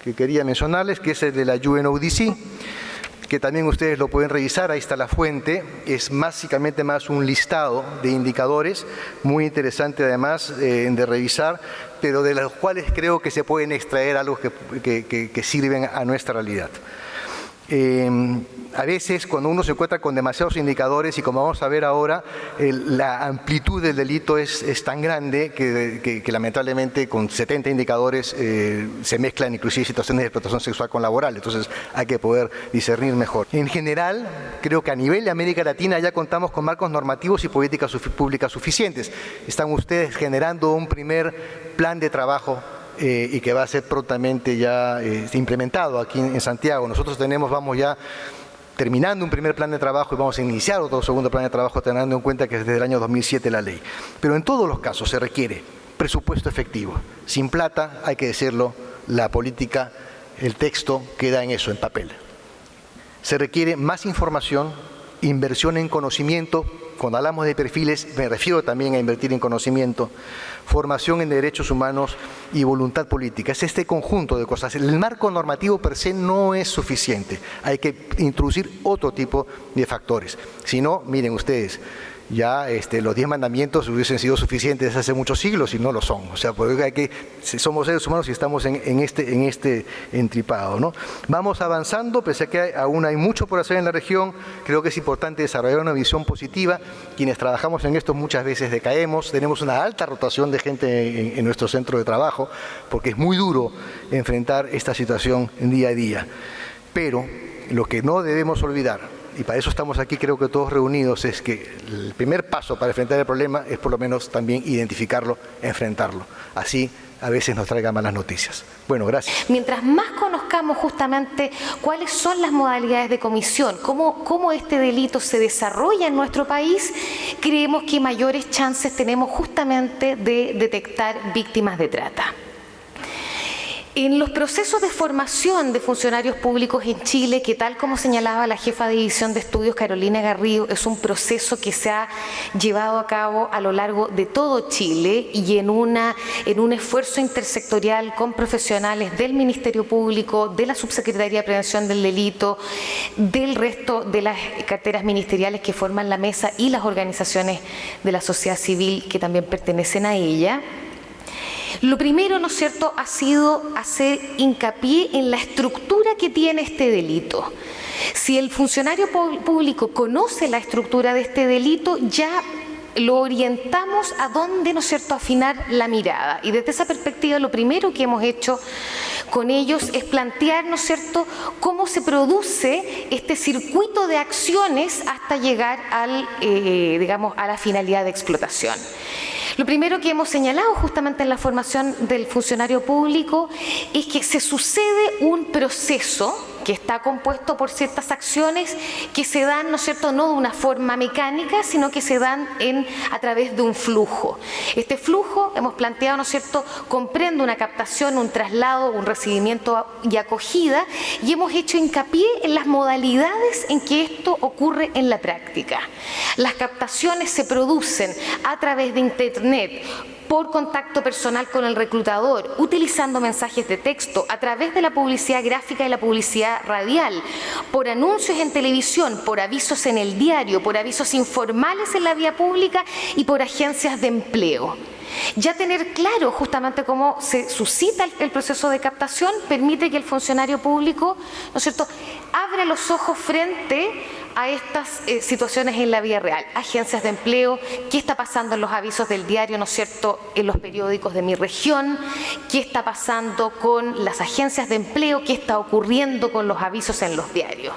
Speaker 7: que quería mencionarles, que es el de la UNODC, que también ustedes lo pueden revisar, ahí está la fuente, es básicamente más un listado de indicadores, muy interesante además de revisar, pero de los cuales creo que se pueden extraer algo que sirven a nuestra realidad. A veces cuando uno se encuentra con demasiados indicadores y como vamos a ver ahora, la amplitud del delito es tan grande que lamentablemente con 70 indicadores se mezclan inclusive situaciones de explotación sexual con laboral, entonces hay que poder discernir mejor. En general, creo que a nivel de América Latina ya contamos con marcos normativos y políticas públicas suficientes. Están ustedes generando un primer plan de trabajo y que va a ser prontamente ya implementado aquí en Santiago. Nosotros vamos ya terminando un primer plan de trabajo y vamos a iniciar otro segundo plan de trabajo teniendo en cuenta que es desde el año 2007 la ley. Pero en todos los casos se requiere presupuesto efectivo. Sin plata, hay que decirlo, la política, el texto queda en eso, en papel. Se requiere más información, inversión en conocimiento Cuando hablamos de perfiles, me refiero también a invertir en conocimiento, formación en derechos humanos y voluntad política. Es este conjunto de cosas. El marco normativo per se no es suficiente. Hay que introducir otro tipo de factores. Si no, miren ustedes, ya los 10 mandamientos hubiesen sido suficientes desde hace muchos siglos y no lo son. O sea, porque somos seres humanos y estamos en este entripado, ¿no? Vamos avanzando, pese a que aún hay mucho por hacer en la región. Creo que es importante desarrollar una visión positiva. Quienes trabajamos en esto muchas veces decaemos, tenemos una alta rotación de gente en nuestro centro de trabajo, porque es muy duro enfrentar esta situación día a día. Pero lo que no debemos olvidar, y para eso estamos aquí creo que todos reunidos, es que el primer paso para enfrentar el problema es por lo menos también identificarlo, enfrentarlo. Así a veces nos traiga malas noticias. Bueno, gracias.
Speaker 8: Mientras más conozcamos justamente cuáles son las modalidades de comisión, cómo este delito se desarrolla en nuestro país, creemos que mayores chances tenemos justamente de detectar víctimas de trata. En los procesos de formación de funcionarios públicos en Chile, que tal como señalaba la jefa de división de estudios Carolina Garrido, es un proceso que se ha llevado a cabo a lo largo de todo Chile y en un esfuerzo intersectorial con profesionales del Ministerio Público, de la Subsecretaría de Prevención del Delito, del resto de las carteras ministeriales que forman la mesa y las organizaciones de la sociedad civil que también pertenecen a ella. Lo primero, ¿no es cierto?, ha sido hacer hincapié en la estructura que tiene este delito. Si el funcionario público conoce la estructura de este delito, ya lo orientamos a dónde, ¿no es cierto?, afinar la mirada. Y desde esa perspectiva, lo primero que hemos hecho con ellos es plantear, ¿no es cierto?, cómo se produce este circuito de acciones hasta llegar digamos, a la finalidad de explotación. Lo primero que hemos señalado justamente en la formación del funcionario público es que se sucede un proceso que está compuesto por ciertas acciones que se dan, ¿no es cierto?, no de una forma mecánica, sino que se dan a través de un flujo. Este flujo, hemos planteado, ¿no es cierto?, comprende una captación, un traslado, un recibimiento y acogida, y hemos hecho hincapié en las modalidades en que esto ocurre en la práctica. Las captaciones se producen a través de Internet, por contacto personal con el reclutador, utilizando mensajes de texto, a través de la publicidad gráfica y la publicidad radial, por anuncios en televisión, por avisos en el diario, por avisos informales en la vía pública y por agencias de empleo. Ya tener claro justamente cómo se suscita el proceso de captación permite que el funcionario público, ¿no es cierto?, abra los ojos frente a estas situaciones en la vida real. Agencias de empleo, qué está pasando en los avisos del diario, ¿no es cierto?, en los periódicos de mi región, qué está pasando con las agencias de empleo, qué está ocurriendo con los avisos en los diarios.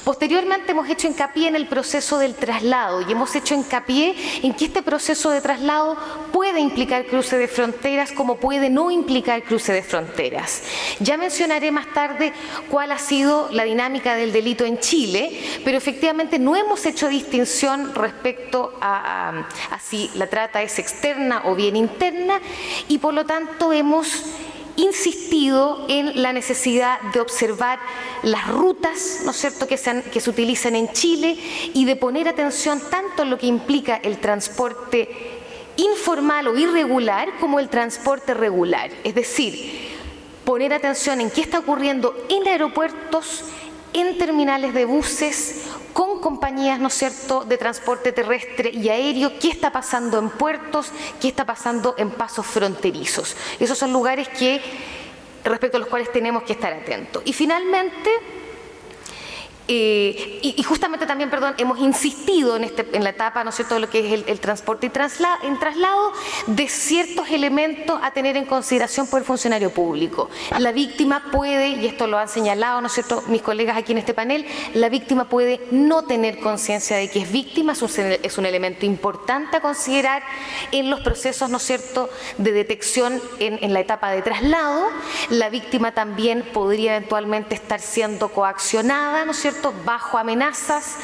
Speaker 8: Posteriormente hemos hecho hincapié en el proceso del traslado y hemos hecho hincapié en que este proceso de traslado puede implicar cruce de fronteras como puede no implicar cruce de fronteras. Ya mencionaré más tarde cuál ha sido la dinámica del delito en Chile, pero efectivamente no hemos hecho distinción respecto a si la trata es externa o bien interna y por lo tanto hemos insistido en la necesidad de observar las rutas, ¿no es cierto?, que se utilizan en Chile y de poner atención tanto en lo que implica el transporte informal o irregular como el transporte regular. Es decir, poner atención en qué está ocurriendo en aeropuertos, en terminales de buses, con compañías, ¿no es cierto?, de transporte terrestre y aéreo, qué está pasando en puertos, qué está pasando en pasos fronterizos. Esos son lugares respecto a los cuales tenemos que estar atentos. Y finalmente, y justamente también, hemos insistido en la etapa, ¿no es cierto?, de lo que es el transporte y traslado de ciertos elementos a tener en consideración por el funcionario público. La víctima puede, y esto lo han señalado, ¿no es cierto?, mis colegas aquí en este panel, la víctima puede no tener conciencia de que es víctima, es un elemento importante a considerar en los procesos, ¿no es cierto?, de detección en la etapa de traslado. La víctima también podría eventualmente estar siendo coaccionada, ¿no es cierto?, bajo amenazas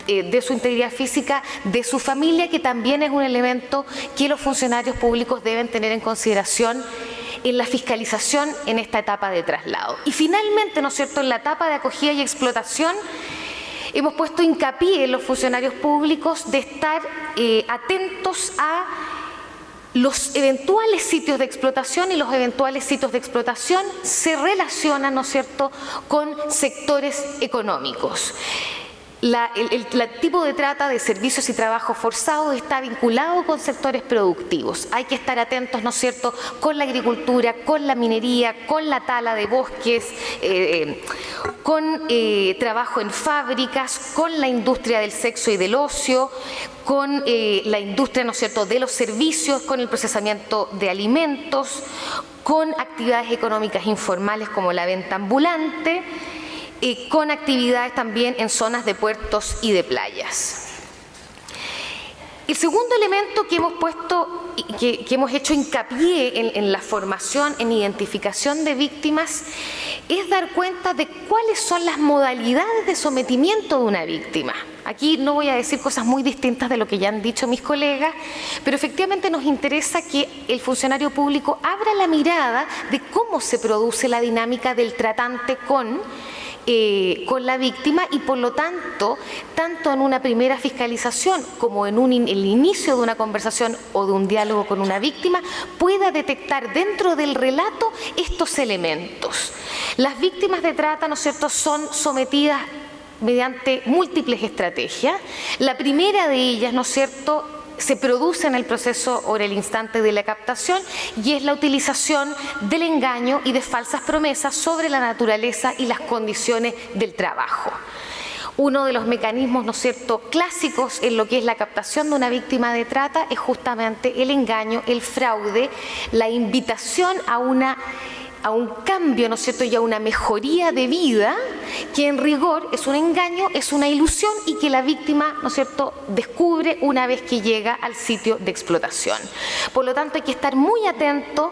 Speaker 8: de su integridad física, de su familia, que también es un elemento que los funcionarios públicos deben tener en consideración en la fiscalización en esta etapa de traslado. Y finalmente, ¿no es cierto?, en la etapa de acogida y explotación, Hemos puesto hincapié en los funcionarios públicos de estar atentos a los eventuales sitios de explotación, y los eventuales sitios de explotación se relacionan, ¿no es cierto?, con sectores económicos. El tipo de trata de servicios y trabajo forzados está vinculado con sectores productivos. Hay que estar atentos, ¿no es cierto?, con la agricultura, con la minería, con la tala de bosques, con trabajo en fábricas, con la industria del sexo y del ocio, con la industria, ¿no es cierto?, de los servicios, con el procesamiento de alimentos, con actividades económicas informales como la venta ambulante, y con actividades también en zonas de puertos y de playas. El segundo elemento que hemos puesto, que hemos hecho hincapié en la formación, en identificación de víctimas, es dar cuenta de cuáles son las modalidades de sometimiento de una víctima. Aquí no voy a decir cosas muy distintas de lo que ya han dicho mis colegas, pero efectivamente nos interesa que el funcionario público abra la mirada de cómo se produce la dinámica del tratante con la víctima, y por lo tanto, tanto en una primera fiscalización como en el inicio de una conversación o de un diálogo con una víctima, pueda detectar dentro del relato estos elementos. Las víctimas de trata, ¿no es cierto?, son sometidas mediante múltiples estrategias. La primera de ellas, ¿no es cierto?, se produce en el proceso o en el instante de la captación, y es la utilización del engaño y de falsas promesas sobre la naturaleza y las condiciones del trabajo. Uno de los mecanismos, ¿no es cierto?, clásicos en lo que es la captación de una víctima de trata es justamente el engaño, el fraude, la invitación a un cambio, ¿no es cierto?, y a una mejoría de vida, que en rigor es un engaño, es una ilusión, y que la víctima, ¿no es cierto?, descubre una vez que llega al sitio de explotación. Por lo tanto, hay que estar muy atento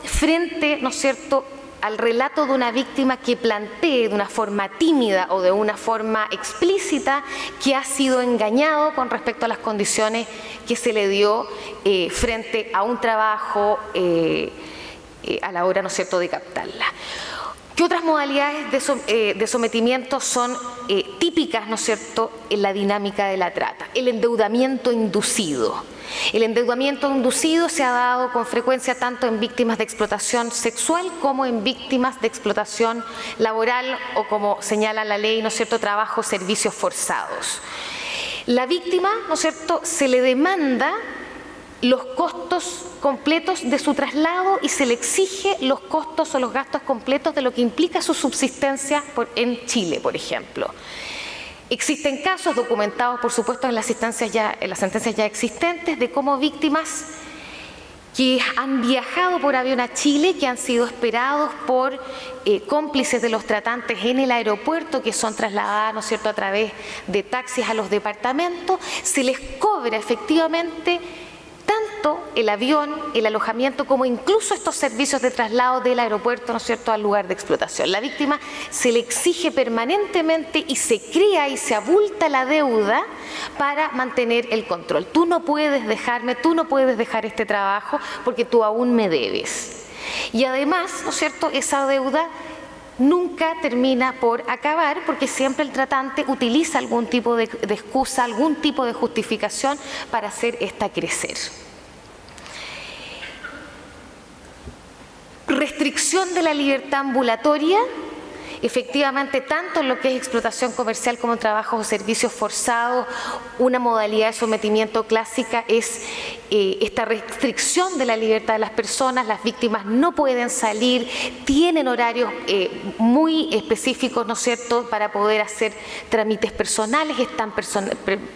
Speaker 8: frente, ¿no es cierto?, al relato de una víctima que plantee de una forma tímida o de una forma explícita que ha sido engañado con respecto a las condiciones que se le dio frente a un trabajo a la hora, ¿no es cierto?, de captarla. ¿Qué otras modalidades de sometimiento son típicas, ¿no es cierto?, en la dinámica de la trata? El endeudamiento inducido. El endeudamiento inducido se ha dado con frecuencia tanto en víctimas de explotación sexual como en víctimas de explotación laboral, o como señala la ley, ¿no es cierto?, trabajo, servicios forzados. La víctima, ¿no es cierto?, se le demanda los costos completos de su traslado y se le exige los costos o los gastos completos de lo que implica su subsistencia en Chile, por ejemplo. Existen casos documentados, por supuesto, en las sentencias ya existentes, de cómo víctimas que han viajado por avión a Chile, que han sido esperados por cómplices de los tratantes en el aeropuerto, que son trasladadas, ¿no es cierto?, a través de taxis a los departamentos, se les cobra efectivamente tanto el avión, el alojamiento, como incluso estos servicios de traslado del aeropuerto, ¿no es cierto?, al lugar de explotación. La víctima se le exige permanentemente y se crea y se abulta la deuda para mantener el control. Tú no puedes dejarme, tú no puedes dejar este trabajo porque tú aún me debes. Y además, ¿no es cierto?, esa deuda nunca termina por acabar, porque siempre el tratante utiliza algún tipo de excusa, algún tipo de justificación para hacer esta crecer. Restricción de la libertad ambulatoria. Efectivamente, tanto en lo que es explotación comercial como trabajos o servicios forzados, una modalidad de sometimiento clásica es esta restricción de la libertad de las personas. Las víctimas no pueden salir, tienen horarios muy específicos, ¿no es cierto?, para poder hacer trámites personales, están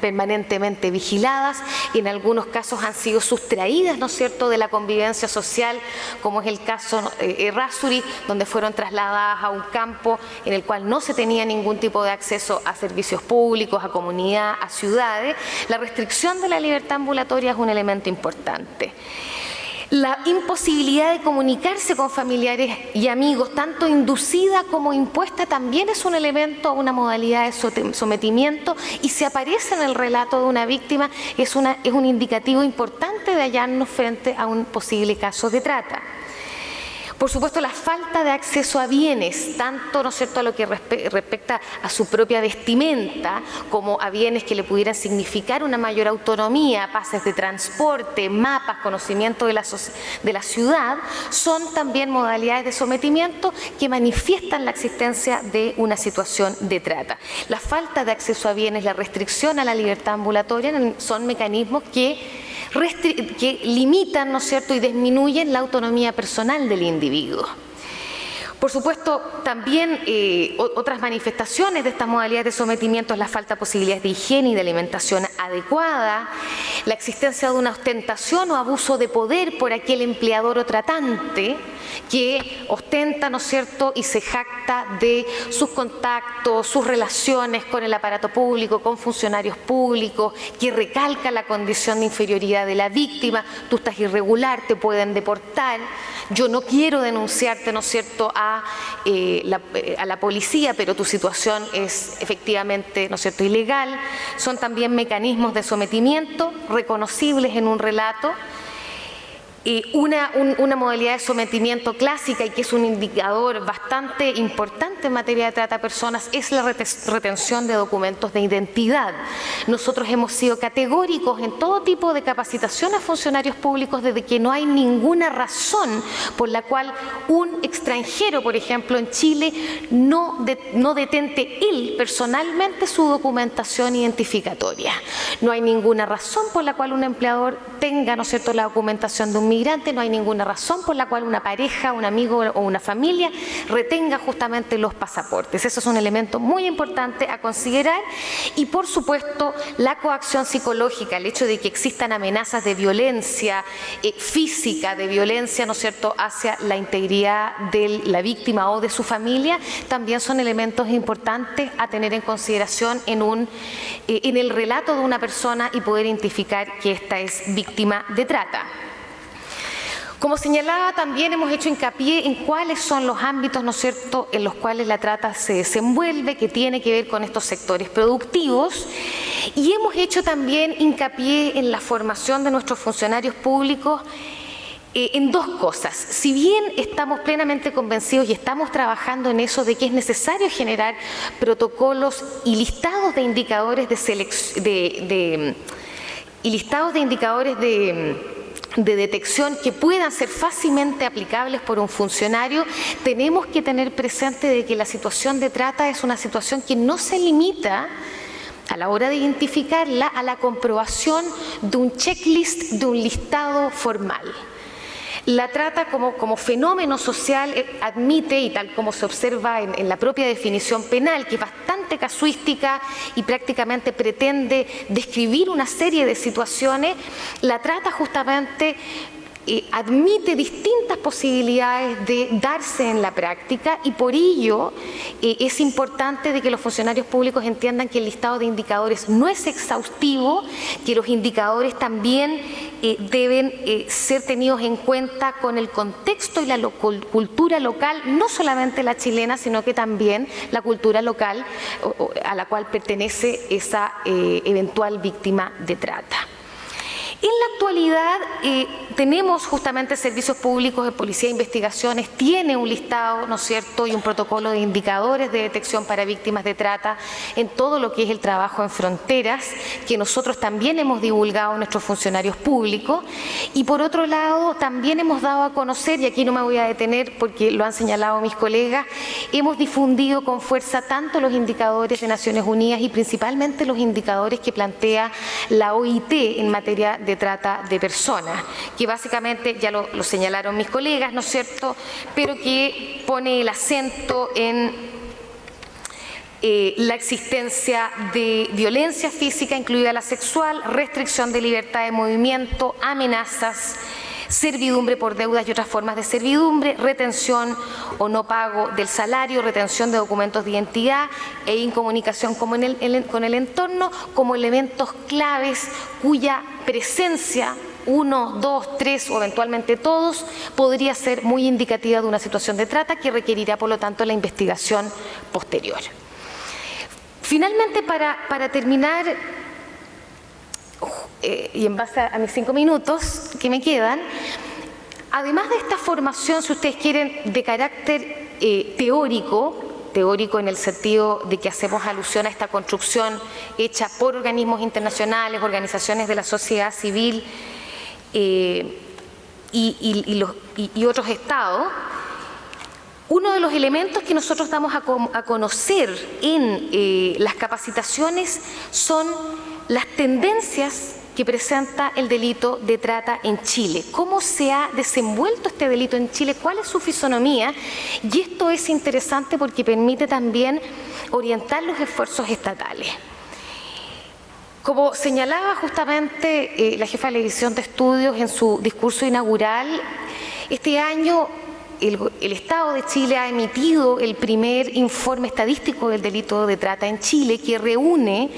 Speaker 8: permanentemente vigiladas, en algunos casos han sido sustraídas, ¿no es cierto?, de la convivencia social, como es el caso Errázuri, donde fueron trasladadas a un campo en el cual no se tenía ningún tipo de acceso a servicios públicos, a comunidad, a ciudades. La restricción de la libertad ambulatoria es un elemento importante. La imposibilidad de comunicarse con familiares y amigos, tanto inducida como impuesta, también es un elemento, una modalidad de sometimiento, y si aparece en el relato de una víctima es un indicativo importante de hallarnos frente a un posible caso de trata. Por supuesto, la falta de acceso a bienes, tanto, ¿no es cierto?, a lo que respecta a su propia vestimenta, como a bienes que le pudieran significar una mayor autonomía, pases de transporte, mapas, conocimiento de la ciudad, son también modalidades de sometimiento que manifiestan la existencia de una situación de trata. La falta de acceso a bienes, la restricción a la libertad ambulatoria son mecanismos que limitan, ¿no es cierto?, y disminuyen la autonomía personal del individuo. Por supuesto, también otras manifestaciones de estas modalidades de sometimiento es la falta de posibilidades de higiene y de alimentación adecuada, la existencia de una ostentación o abuso de poder por aquel empleador o tratante que ostenta, ¿no es cierto?, y se jacta de sus contactos, sus relaciones con el aparato público, con funcionarios públicos, que recalca la condición de inferioridad de la víctima. Tú estás irregular, te pueden deportar, yo no quiero denunciarte, ¿no es cierto?, a la policía, pero tu situación es efectivamente, ¿no es cierto?, ilegal. Son también mecanismos de sometimiento reconocibles en un relato. Una modalidad de sometimiento clásica y que es un indicador bastante importante en materia de trata de personas es la retención de documentos de identidad. Nosotros hemos sido categóricos en todo tipo de capacitación a funcionarios públicos desde que no hay ninguna razón por la cual un extranjero, por ejemplo, en Chile, no detente él personalmente su documentación identificatoria. No hay ninguna razón por la cual un empleador tenga, ¿no es cierto?, la documentación de un migrante, no hay ninguna razón por la cual una pareja, un amigo o una familia retenga justamente los pasaportes. Eso es un elemento muy importante a considerar. Y por supuesto la coacción psicológica, el hecho de que existan amenazas de violencia física, de violencia, ¿no es cierto?, hacia la integridad de la víctima o de su familia, también son elementos importantes a tener en consideración en el relato de una persona y poder identificar que ésta es víctima de trata. Como señalaba, también hemos hecho hincapié en cuáles son los ámbitos, ¿no es cierto?, en los cuales la trata se desenvuelve, que tiene que ver con estos sectores productivos, y hemos hecho también hincapié en la formación de nuestros funcionarios públicos en dos cosas. Si bien estamos plenamente convencidos y estamos trabajando en eso de que es necesario generar protocolos y listados de indicadores de detección que puedan ser fácilmente aplicables por un funcionario, tenemos que tener presente de que la situación de trata es una situación que no se limita a la hora de identificarla a la comprobación de un checklist, de un listado formal. La trata como fenómeno social admite, y tal como se observa en la propia definición penal, que es bastante casuística y prácticamente pretende describir una serie de situaciones, la trata justamente admite distintas posibilidades de darse en la práctica, y por ello es importante de que los funcionarios públicos entiendan que el listado de indicadores no es exhaustivo, que los indicadores también deben ser tenidos en cuenta con el contexto y la cultura local, no solamente la chilena, sino que también la cultura local a la cual pertenece esa eventual víctima de trata. En la actualidad tenemos justamente servicios públicos de policía e investigaciones, tiene un listado, ¿no es cierto?, y un protocolo de indicadores de detección para víctimas de trata en todo lo que es el trabajo en fronteras, que nosotros también hemos divulgado a nuestros funcionarios públicos. Y por otro lado, también hemos dado a conocer, y aquí no me voy a detener porque lo han señalado mis colegas, hemos difundido con fuerza tanto los indicadores de Naciones Unidas y principalmente los indicadores que plantea la OIT en materia de trata de personas, que básicamente ya lo señalaron mis colegas, ¿no es cierto?, pero que pone el acento en la existencia de violencia física, incluida la sexual, restricción de libertad de movimiento, amenazas, servidumbre por deudas y otras formas de servidumbre, retención o no pago del salario, retención de documentos de identidad e incomunicación con el entorno como elementos claves cuya presencia, 1, 2, 3 o eventualmente todos, podría ser muy indicativa de una situación de trata que requerirá, por lo tanto, la investigación posterior. Finalmente, para terminar, y en base a mis 5 minutos que me quedan, Además de esta formación, si ustedes quieren, de carácter teórico en el sentido de que hacemos alusión a esta construcción hecha por organismos internacionales, organizaciones de la sociedad civil y otros estados, uno de los elementos que nosotros damos a conocer en las capacitaciones son las tendencias que presenta el delito de trata en Chile. ¿Cómo se ha desenvuelto este delito en Chile? ¿Cuál es su fisonomía? Y esto es interesante porque permite también orientar los esfuerzos estatales. Como señalaba justamente la jefa de la División de Estudios en su discurso inaugural, este año el Estado de Chile ha emitido el primer informe estadístico del delito de trata en Chile, que reúne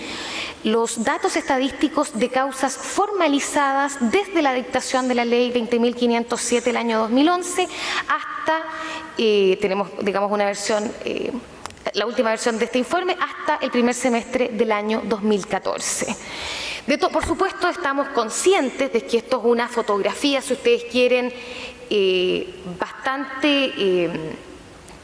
Speaker 8: los datos estadísticos de causas formalizadas desde la dictación de la ley 20.507 del año 2011 hasta, tenemos digamos una versión, la última versión de este informe, hasta el primer semestre del año 2014. Por supuesto, estamos conscientes de que esto es una fotografía, si ustedes quieren, bastante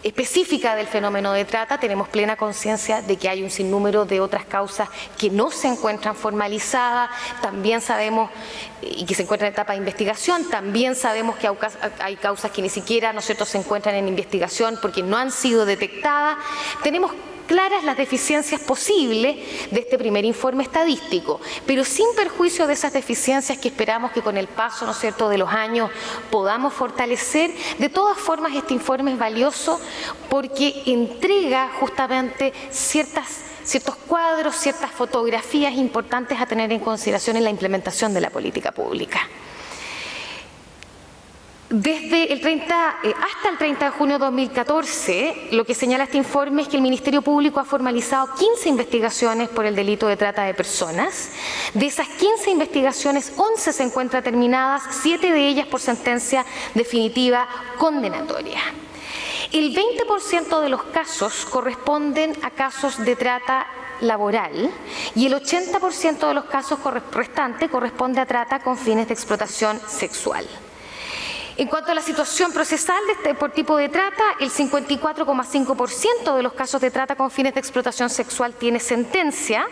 Speaker 8: específica del fenómeno de trata. Tenemos plena conciencia de que hay un sinnúmero de otras causas que no se encuentran formalizadas. También sabemos, y que se encuentran en etapa de investigación, también sabemos que hay causas que ni siquiera, ¿no es cierto?, se encuentran en investigación porque no han sido detectadas. Tenemos claras las deficiencias posibles de este primer informe estadístico, pero sin perjuicio de esas deficiencias que esperamos que con el paso, ¿no es cierto?, de los años podamos fortalecer. De todas formas, este informe es valioso porque entrega justamente ciertos cuadros, ciertas fotografías importantes a tener en consideración en la implementación de la política pública. Desde el 30 hasta el 30 de junio de 2014, lo que señala este informe es que el Ministerio Público ha formalizado 15 investigaciones por el delito de trata de personas. De esas 15 investigaciones, 11 se encuentran terminadas, 7 de ellas por sentencia definitiva condenatoria. El 20% de los casos corresponden a casos de trata laboral y el 80% de los casos restantes corresponde a trata con fines de explotación sexual. En cuanto a la situación procesal por tipo de trata, el 54,5% de los casos de trata con fines de explotación sexual tiene sentencia.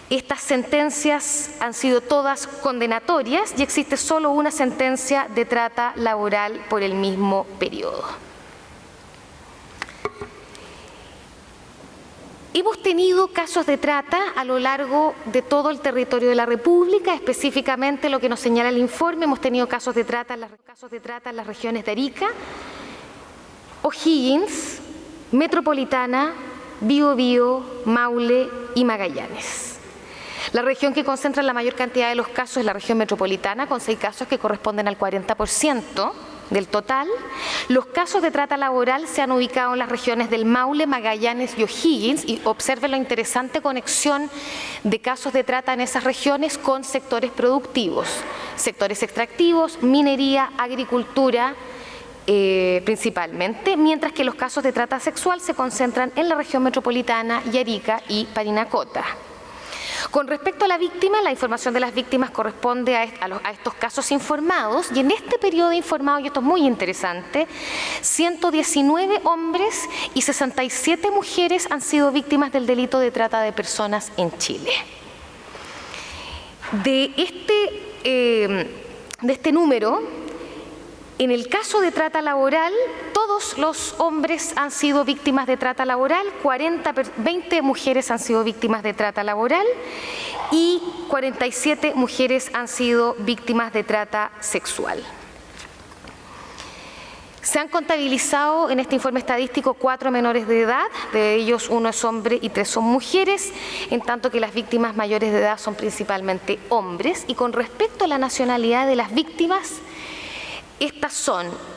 Speaker 8: Estas sentencias han sido todas condenatorias y existe solo una sentencia de trata laboral por el mismo periodo. Hemos tenido casos de trata a lo largo de todo el territorio de la República, específicamente lo que nos señala el informe. Hemos tenido casos de trata en las regiones de Arica, O'Higgins, Metropolitana, Biobío, Maule y Magallanes. La región que concentra la mayor cantidad de los casos es la región metropolitana, con 6 casos que corresponden al 40% del total. Los casos de trata laboral se han ubicado en las regiones del Maule, Magallanes y O'Higgins, y observen la interesante conexión de casos de trata en esas regiones con sectores productivos, sectores extractivos, minería, agricultura, principalmente, mientras que los casos de trata sexual se concentran en la región metropolitana y Arica y Parinacota. Con respecto a la víctima, la información de las víctimas corresponde a estos casos informados, y en este periodo informado, y esto es muy interesante, 119 hombres y 67 mujeres han sido víctimas del delito de trata de personas en Chile. De este número, en el caso de trata laboral, todos los hombres han sido víctimas de trata laboral, 20 mujeres han sido víctimas de trata laboral y 47 mujeres han sido víctimas de trata sexual. Se han contabilizado en este informe estadístico 4 menores de edad, de ellos 1 es hombre y 3 son mujeres, en tanto que las víctimas mayores de edad son principalmente hombres. Y con respecto a la nacionalidad de las víctimas,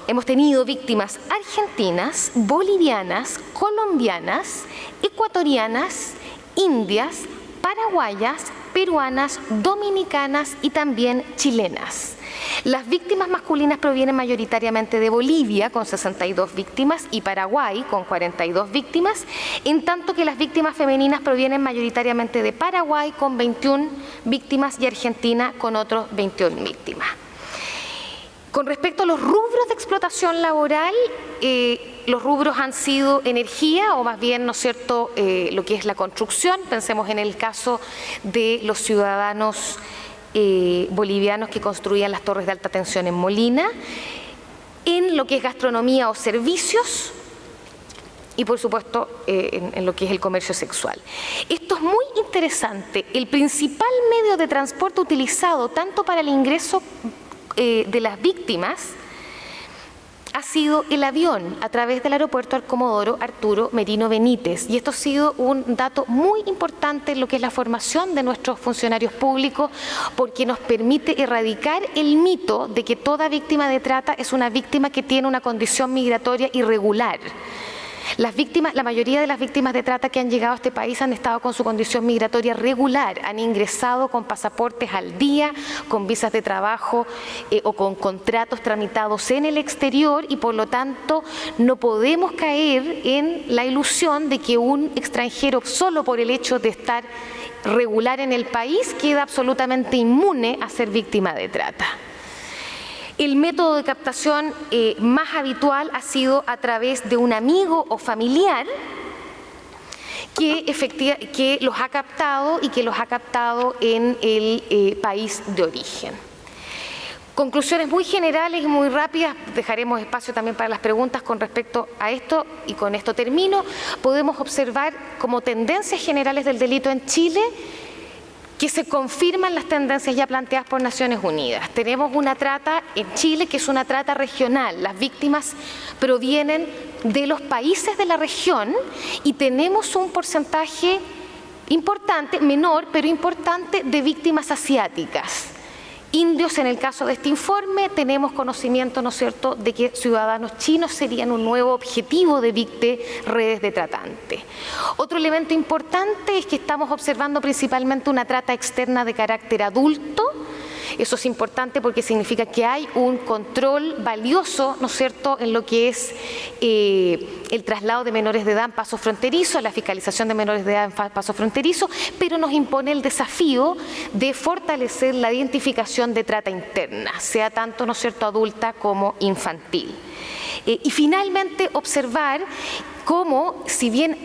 Speaker 8: hemos tenido víctimas argentinas, bolivianas, colombianas, ecuatorianas, indias, paraguayas, peruanas, dominicanas y también chilenas. Las víctimas masculinas provienen mayoritariamente de Bolivia, con 62 víctimas, y Paraguay, con 42 víctimas, en tanto que las víctimas femeninas provienen mayoritariamente de Paraguay, con 21 víctimas, y Argentina, con otros 21 víctimas. Con respecto a los rubros de explotación laboral, los rubros han sido energía, o más bien, ¿no es cierto?, lo que es la construcción. Pensemos en el caso de los ciudadanos bolivianos que construían las torres de alta tensión en Molina, en lo que es gastronomía o servicios, y por supuesto en lo que es el comercio sexual. Esto es muy interesante. El principal medio de transporte utilizado tanto para el ingreso de las víctimas ha sido el avión a través del aeropuerto Comodoro Arturo Merino Benítez, y esto ha sido un dato muy importante en lo que es la formación de nuestros funcionarios públicos, porque nos permite erradicar el mito de que toda víctima de trata es una víctima que tiene una condición migratoria irregular. Las víctimas, la mayoría de las víctimas de trata que han llegado a este país han estado con su condición migratoria regular, han ingresado con pasaportes al día, con visas de trabajo o con contratos tramitados en el exterior, y por lo tanto no podemos caer en la ilusión de que un extranjero, solo por el hecho de estar regular en el país, queda absolutamente inmune a ser víctima de trata. El método de captación más habitual ha sido a través de un amigo o familiar que los ha captado y que los ha captado en el país de origen. Conclusiones muy generales y muy rápidas, dejaremos espacio también para las preguntas con respecto a esto, y con esto termino. Podemos observar como tendencias generales del delito en Chile que se confirman las tendencias ya planteadas por Naciones Unidas. Tenemos una trata en Chile que es una trata regional. Las víctimas provienen de los países de la región y tenemos un porcentaje importante, menor pero importante, de víctimas asiáticas. Indios, en el caso de este informe, tenemos conocimiento, ¿no es cierto?, de que ciudadanos chinos serían un nuevo objetivo de redes de tratantes. Otro elemento importante es que estamos observando principalmente una trata externa de carácter adulto. Eso es importante porque significa que hay un control valioso, ¿no es cierto?, en lo que es el traslado de menores de edad en paso fronterizo, la fiscalización de menores de edad en paso fronterizo, pero nos impone el desafío de fortalecer la identificación de trata interna, sea tanto, ¿no es cierto?, adulta como infantil. Y finalmente observar cómo, si bien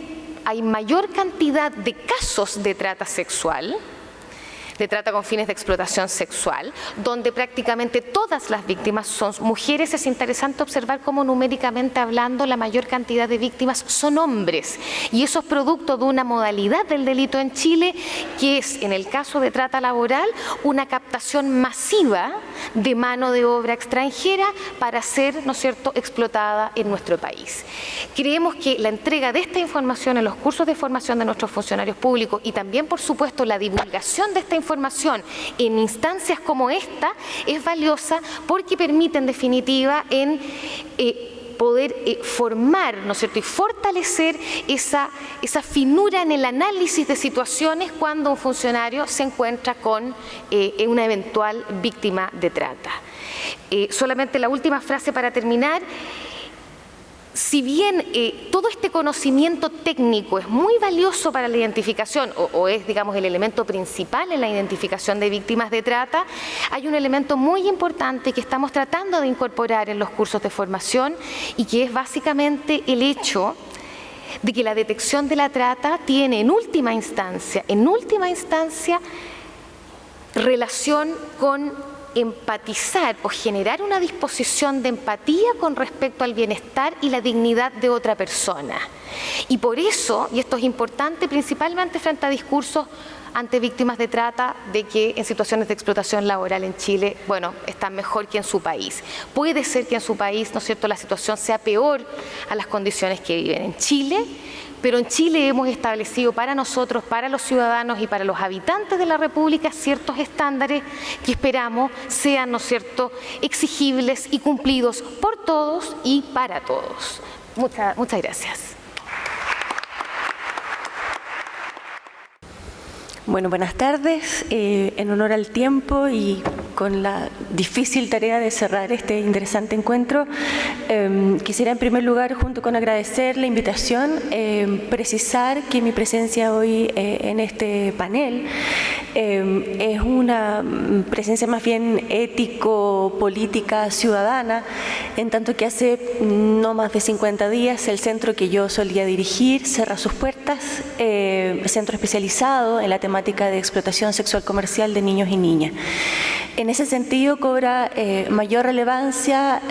Speaker 8: hay mayor cantidad de casos de trata sexual, de trata con fines de explotación sexual, donde prácticamente todas las víctimas son mujeres, es interesante observar cómo numéricamente hablando la mayor cantidad de víctimas son hombres, y eso es producto de una modalidad del delito en Chile que es, en el caso de trata laboral, una captación masiva de mano de obra extranjera para ser, ¿no es cierto?, explotada en nuestro país. Creemos que la entrega de esta información en los cursos de formación de nuestros funcionarios públicos, y también, por supuesto, la divulgación de esta información en instancias como esta, es valiosa porque permite, en definitiva, poder formar, ¿no es cierto?, y fortalecer esa finura en el análisis de situaciones cuando un funcionario se encuentra con una eventual víctima de trata. Solamente la última frase para terminar. Si bien todo este conocimiento técnico es muy valioso para la identificación, o es, digamos, el elemento principal en la identificación de víctimas de trata, hay un elemento muy importante que estamos tratando de incorporar en los cursos de formación, y que es básicamente el hecho de que la detección de la trata tiene en última instancia, relación con empatizar o generar una disposición de empatía con respecto al bienestar y la dignidad de otra persona. Y por eso, y esto es importante principalmente frente a discursos ante víctimas de trata, de que en situaciones de explotación laboral en Chile, bueno, están mejor que en su país. Puede ser que en su país, ¿no es cierto?, la situación sea peor a las condiciones que viven en Chile, pero en Chile hemos establecido para nosotros, para los ciudadanos y para los habitantes de la República, ciertos estándares que esperamos sean, ¿no es cierto?, exigibles y cumplidos por todos y para todos. Muchas gracias.
Speaker 9: Bueno, buenas tardes. En honor al tiempo y con la difícil tarea de cerrar este interesante encuentro. Quisiera en primer lugar, junto con agradecer la invitación, precisar que mi presencia hoy en este panel es una presencia más bien ético-política ciudadana, en tanto que hace no más de 50 días el centro que yo solía dirigir cerra sus puertas, centro especializado en la temática de explotación sexual comercial de niños y niñas. En ese sentido cobra mayor relevancia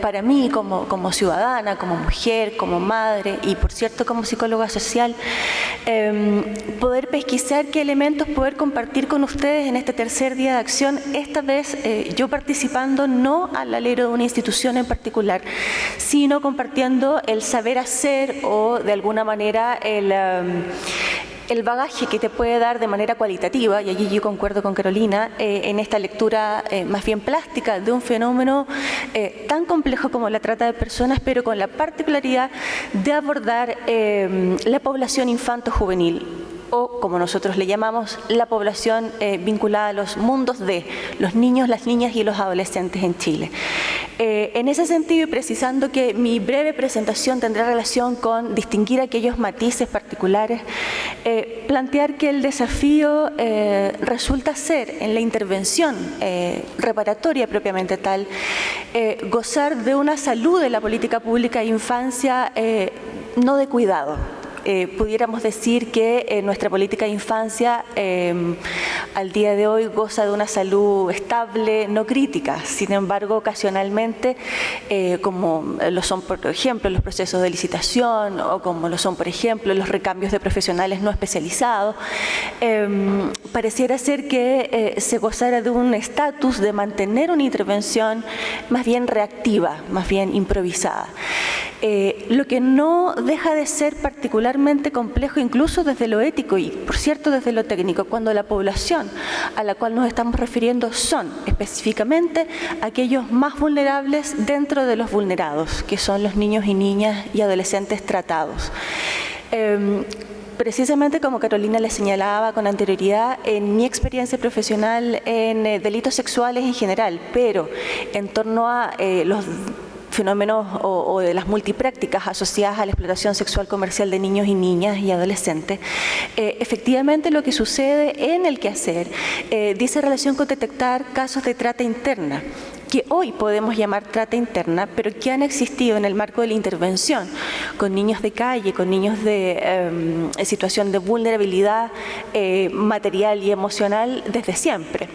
Speaker 9: para mí como ciudadana, como mujer, como madre y por cierto como psicóloga social, poder pesquisar qué elementos poder compartir con ustedes en este tercer día de acción, esta vez yo participando no al alero de una institución en particular, sino compartiendo el saber hacer o de alguna manera el bagaje que te puede dar de manera cualitativa, y allí yo concuerdo con Carolina, en esta lectura más bien plástica de un fenómeno tan complejo como la trata de personas, pero con la particularidad de abordar la población infanto-juvenil, o como nosotros le llamamos, la población vinculada a los mundos de los niños, las niñas y los adolescentes en Chile. En ese sentido, y precisando que mi breve presentación tendrá relación con distinguir aquellos matices particulares, plantear que el desafío resulta ser, en la intervención reparatoria propiamente tal, gozar de una salud de la política pública de infancia no de cuidado. Pudiéramos decir que nuestra política de infancia al día de hoy goza de una salud estable, no crítica. Sin embargo, ocasionalmente, como lo son, por ejemplo, los procesos de licitación o como lo son, por ejemplo, los recambios de profesionales no especializados, pareciera ser que se gozara de un estatus de mantener una intervención más bien reactiva, más bien improvisada. Lo que no deja de ser particularmente complejo incluso desde lo ético y, por cierto, desde lo técnico, cuando la población a la cual nos estamos refiriendo son específicamente aquellos más vulnerables dentro de los vulnerados, que son los niños y niñas y adolescentes tratados. Precisamente como Carolina le señalaba con anterioridad, en mi experiencia profesional en delitos sexuales en general, pero en torno a los fenómenos o de las multiprácticas asociadas a la explotación sexual comercial de niños y niñas y adolescentes, efectivamente lo que sucede en el quehacer dice relación con detectar casos de trata interna, que hoy podemos llamar trata interna, pero que han existido en el marco de la intervención con niños de calle, con niños de situación de vulnerabilidad material y emocional desde siempre.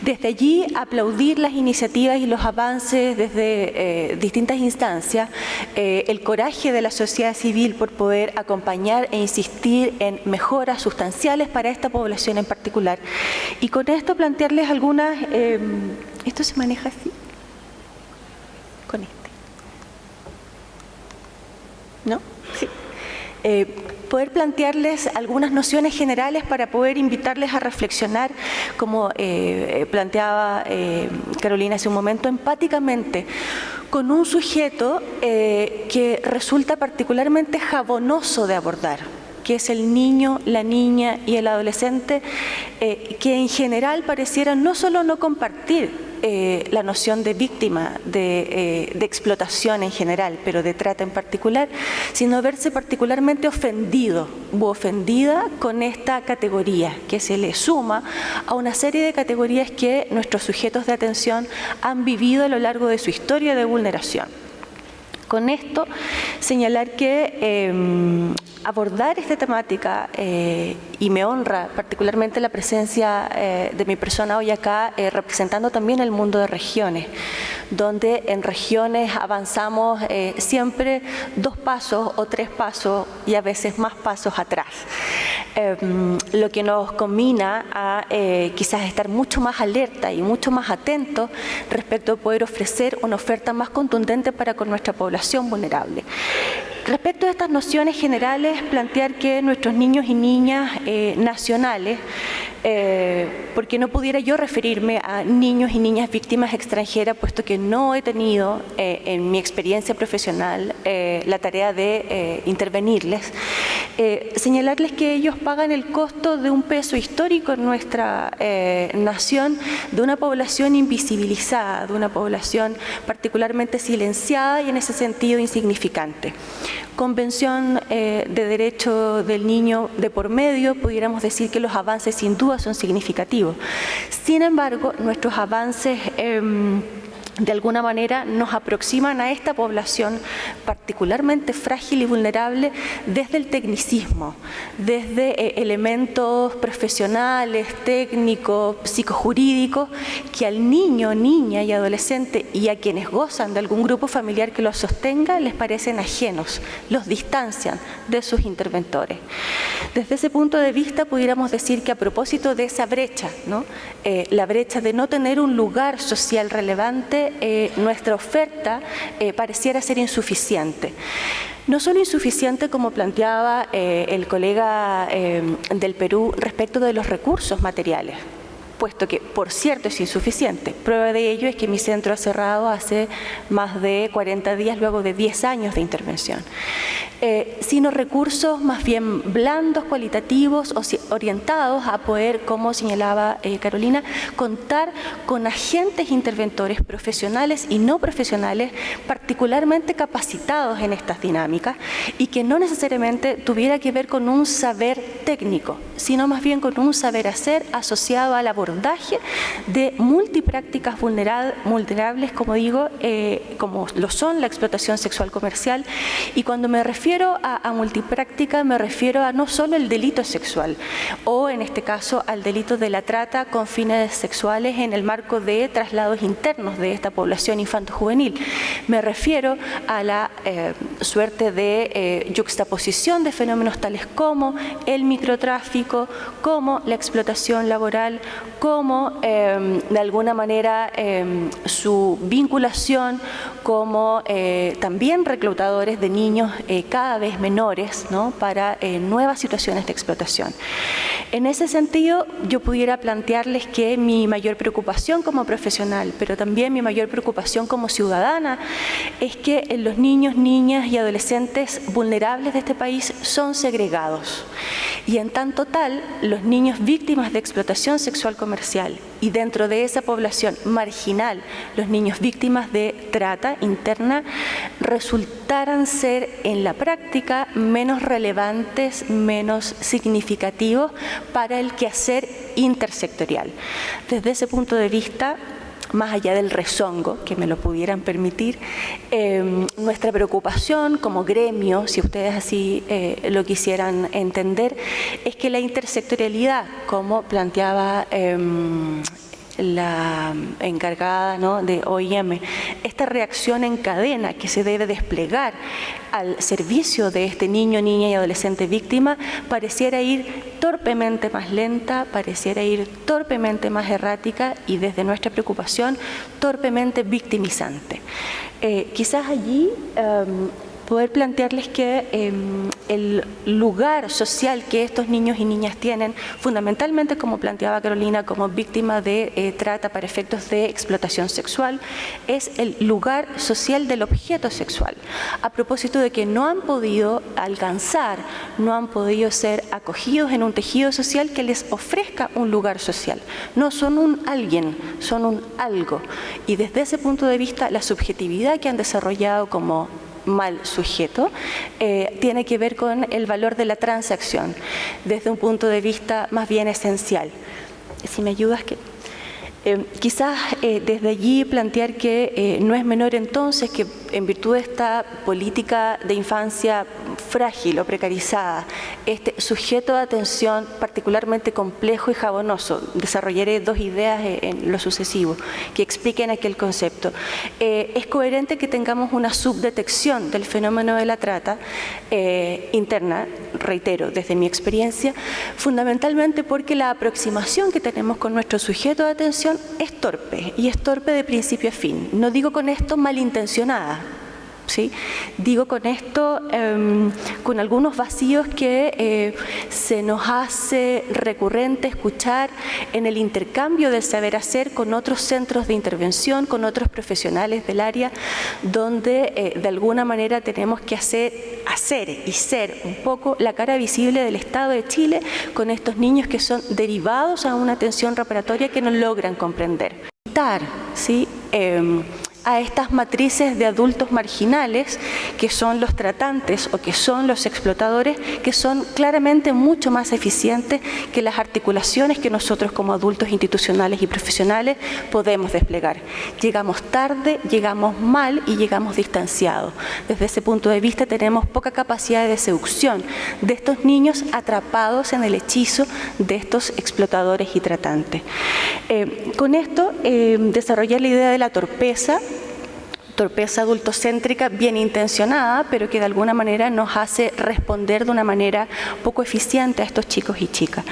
Speaker 9: Desde allí, aplaudir las iniciativas y los avances desde distintas instancias, el coraje de la sociedad civil por poder acompañar e insistir en mejoras sustanciales para esta población en particular. Y con esto plantearles algunas... ¿Esto se maneja así? Con este. ¿No? Sí. Poder plantearles algunas nociones generales para poder invitarles a reflexionar, como planteaba Carolina hace un momento, empáticamente, con un sujeto que resulta particularmente jabonoso de abordar, que es el niño, la niña y el adolescente, que en general parecieran no solo no compartir la noción de víctima, de explotación en general, pero de trata en particular, sino verse particularmente ofendido u ofendida con esta categoría, que se le suma a una serie de categorías que nuestros sujetos de atención han vivido a lo largo de su historia de vulneración. Con esto, señalar que abordar esta temática, y me honra particularmente la presencia de mi persona hoy acá, representando también el mundo de regiones, donde en regiones avanzamos siempre 2 pasos o 3 pasos y a veces más pasos atrás. Lo que nos combina a quizás estar mucho más alerta y mucho más atentos respecto a poder ofrecer una oferta más contundente para con nuestra población vulnerable. Respecto a estas nociones generales, plantear que nuestros niños y niñas nacionales, porque no pudiera yo referirme a niños y niñas víctimas extranjeras, puesto que no he tenido en mi experiencia profesional la tarea de intervenirles, Señalarles que ellos pagan el costo de un peso histórico en nuestra nación, de una población invisibilizada, de una población particularmente silenciada y en ese sentido insignificante. Convención de Derecho del Niño de por medio, pudiéramos decir que los avances sin duda son significativos. Sin embargo, nuestros avances de alguna manera nos aproximan a esta población particularmente frágil y vulnerable desde el tecnicismo, desde elementos profesionales, técnicos, psicojurídicos, que al niño, niña y adolescente y a quienes gozan de algún grupo familiar que los sostenga les parecen ajenos, los distancian de sus interventores. Desde ese punto de vista pudiéramos decir que a propósito de esa brecha, ¿no? La brecha de no tener un lugar social relevante, nuestra oferta pareciera ser insuficiente. No solo insuficiente, como planteaba el colega del Perú, respecto de los recursos materiales, puesto que, por cierto, es insuficiente. Prueba de ello es que mi centro ha cerrado hace más de 40 días, luego de 10 años de intervención. Sino recursos más bien blandos, cualitativos, orientados a poder, como señalaba Carolina, contar con agentes interventores profesionales y no profesionales particularmente capacitados en estas dinámicas y que no necesariamente tuviera que ver con un saber técnico, sino más bien con un saber hacer asociado al abordaje de multiprácticas vulnerables, como digo, como lo son la explotación sexual comercial. Y cuando me refiero a multipráctica, me refiero a no solo el delito sexual, o en este caso al delito de la trata con fines sexuales en el marco de traslados internos de esta población infanto-juvenil. Me refiero a la suerte de yuxtaposición de fenómenos tales como el microtráfico, como la explotación laboral, como de alguna manera su vinculación como también reclutadores de niños cada vez menores, ¿no? Para nuevas situaciones de explotación. En ese sentido, yo pudiera plantearles que mi mayor preocupación como profesional, pero también mi mayor preocupación como ciudadana, es que los niños, niñas y adolescentes vulnerables de este país son segregados. Y en tanto tal, los niños víctimas de explotación sexual comercial y dentro de esa población marginal, los niños víctimas de trata interna, resultaran ser en la práctica menos relevantes, menos significativos para el quehacer intersectorial. Desde ese punto de vista, más allá del rezongo, que me lo pudieran permitir, nuestra preocupación como gremio, si ustedes así lo quisieran entender, es que la intersectorialidad, como planteaba la encargada, ¿no?, de OIM, esta reacción en cadena que se debe desplegar al servicio de este niño, niña y adolescente víctima, pareciera ir torpemente más lenta, pareciera ir torpemente más errática y desde nuestra preocupación torpemente victimizante. Quizás allí poder plantearles que el lugar social que estos niños y niñas tienen, fundamentalmente, como planteaba Carolina, como víctima de trata para efectos de explotación sexual, es el lugar social del objeto sexual, a propósito de que no han podido alcanzar, no han podido ser acogidos en un tejido social que les ofrezca un lugar social. No son un alguien, son un algo. Y desde ese punto de vista, la subjetividad que han desarrollado como mal sujeto, tiene que ver con el valor de la transacción, desde un punto de vista más bien esencial. Si me ayudas, que quizás desde allí plantear que no es menor entonces que en virtud de esta política de infancia frágil o precarizada, este sujeto de atención particularmente complejo y jabonoso, desarrollaré dos ideas en lo sucesivo que expliquen aquel concepto. Es coherente que tengamos una subdetección del fenómeno de la trata interna, reitero, desde mi experiencia, fundamentalmente porque la aproximación que tenemos con nuestro sujeto de atención es torpe, y es torpe de principio a fin. No digo con esto malintencionada, ¿sí? Digo con esto, con algunos vacíos que se nos hace recurrente escuchar en el intercambio del saber hacer con otros centros de intervención, con otros profesionales del área, donde de alguna manera tenemos que hacer y ser un poco la cara visible del Estado de Chile con estos niños que son derivados a una atención reparatoria que no logran comprender. ¿Sí? A estas matrices de adultos marginales que son los tratantes o que son los explotadores, que son claramente mucho más eficientes que las articulaciones que nosotros como adultos institucionales y profesionales podemos desplegar. Llegamos tarde, llegamos mal y llegamos distanciados. Desde ese punto de vista tenemos poca capacidad de seducción de estos niños atrapados en el hechizo de estos explotadores y tratantes. Con esto desarrollé la idea de la torpeza adultocéntrica bien intencionada, pero que de alguna manera nos hace responder de una manera poco eficiente a estos chicos y chicas.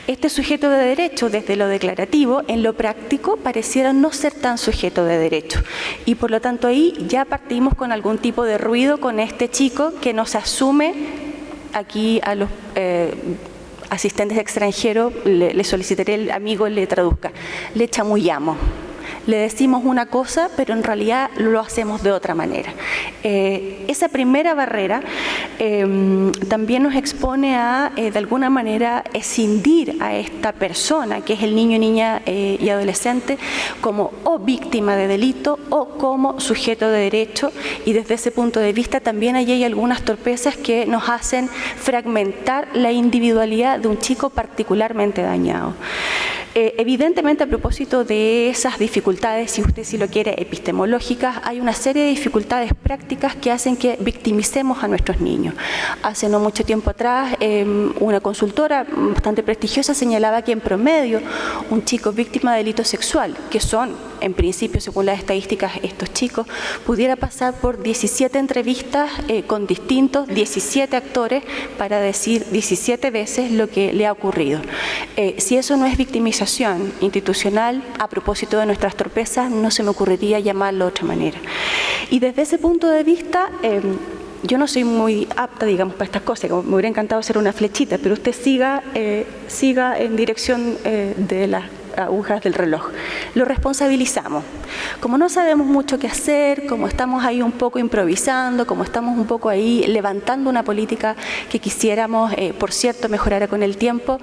Speaker 9: Este sujeto de derecho, desde lo declarativo, en lo práctico pareciera no ser tan sujeto de derecho, y por lo tanto ahí ya partimos con algún tipo de ruido con este chico que nos asume. Aquí a los asistentes extranjeros le solicitaré al amigo le traduzca, le chamullamos. Le decimos una cosa, pero en realidad lo hacemos de otra manera. Esa primera barrera también nos expone a, de alguna manera, escindir a esta persona, que es el niño, niña y adolescente, como o víctima de delito o como sujeto de derecho, y desde ese punto de vista también allí hay algunas torpezas que nos hacen fragmentar la individualidad de un chico particularmente dañado. Evidentemente, a propósito de esas dificultades, si usted lo quiere, epistemológicas, hay una serie de dificultades prácticas que hacen que victimicemos a nuestros niños. Hace no mucho tiempo atrás, una consultora bastante prestigiosa señalaba que en promedio un chico víctima de delito sexual, que son, en principio, según las estadísticas, estos chicos, pudiera pasar por 17 entrevistas con distintos 17 actores para decir 17 veces lo que le ha ocurrido. Si eso no es victimización institucional, a propósito de nuestras torpezas, no se me ocurriría llamarlo de otra manera. Y desde ese punto de vista, yo no soy muy apta, digamos, para estas cosas, me hubiera encantado hacer una flechita, pero usted siga en dirección de las agujas del reloj. Lo responsabilizamos. Como no sabemos mucho qué hacer, como estamos ahí un poco improvisando, como estamos un poco ahí levantando una política que quisiéramos, por cierto, mejorara con el tiempo,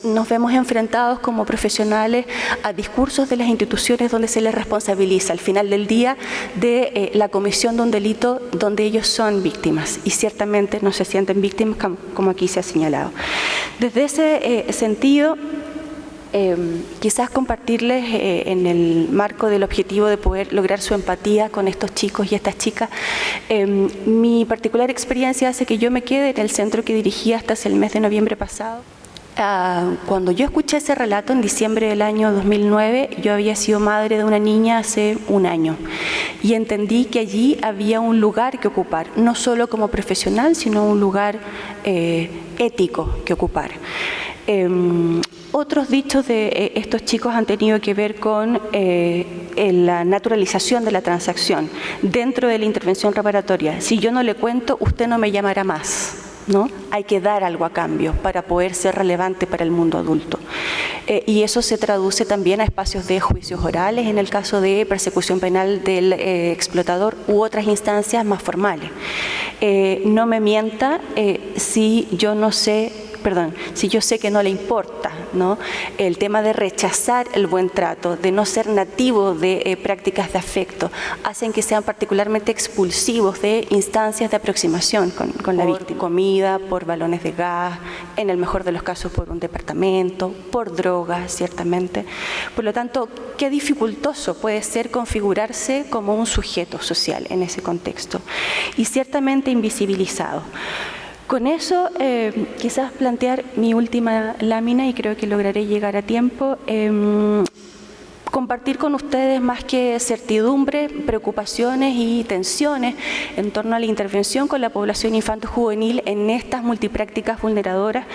Speaker 9: nos vemos enfrentados como profesionales a discursos de las instituciones donde se les responsabiliza al final del día de la comisión de un delito donde ellos son víctimas y ciertamente no se sienten víctimas como aquí se ha señalado. Desde ese sentido, quizás compartirles en el marco del objetivo de poder lograr su empatía con estos chicos y estas chicas, mi particular experiencia hace que yo me quede en el centro que dirigí hasta el mes de noviembre pasado. Cuando yo escuché ese relato en diciembre del año 2009, yo había sido madre de una niña hace un año y entendí que allí había un lugar que ocupar, no solo como profesional, sino un lugar ético que ocupar. Otros dichos de estos chicos han tenido que ver con la naturalización de la transacción dentro de la intervención reparatoria. Si yo no le cuento, usted no me llamará más, ¿no? Hay que dar algo a cambio para poder ser relevante para el mundo adulto. Y eso se traduce también a espacios de juicios orales, en el caso de persecución penal del explotador u otras instancias más formales. No me mienta si yo sé que no le importa, ¿no? El tema de rechazar el buen trato, de no ser nativo de prácticas de afecto, hacen que sean particularmente expulsivos de instancias de aproximación con la víctima. Por comida, por balones de gas, en el mejor de los casos por un departamento, por drogas, ciertamente. Por lo tanto, qué dificultoso puede ser configurarse como un sujeto social en ese contexto y ciertamente invisibilizado. Con eso, quizás plantear mi última lámina, y creo que lograré llegar a tiempo. compartir con ustedes más que certidumbre, preocupaciones y tensiones en torno a la intervención con la población infanto-juvenil en estas multiprácticas vulneradoras,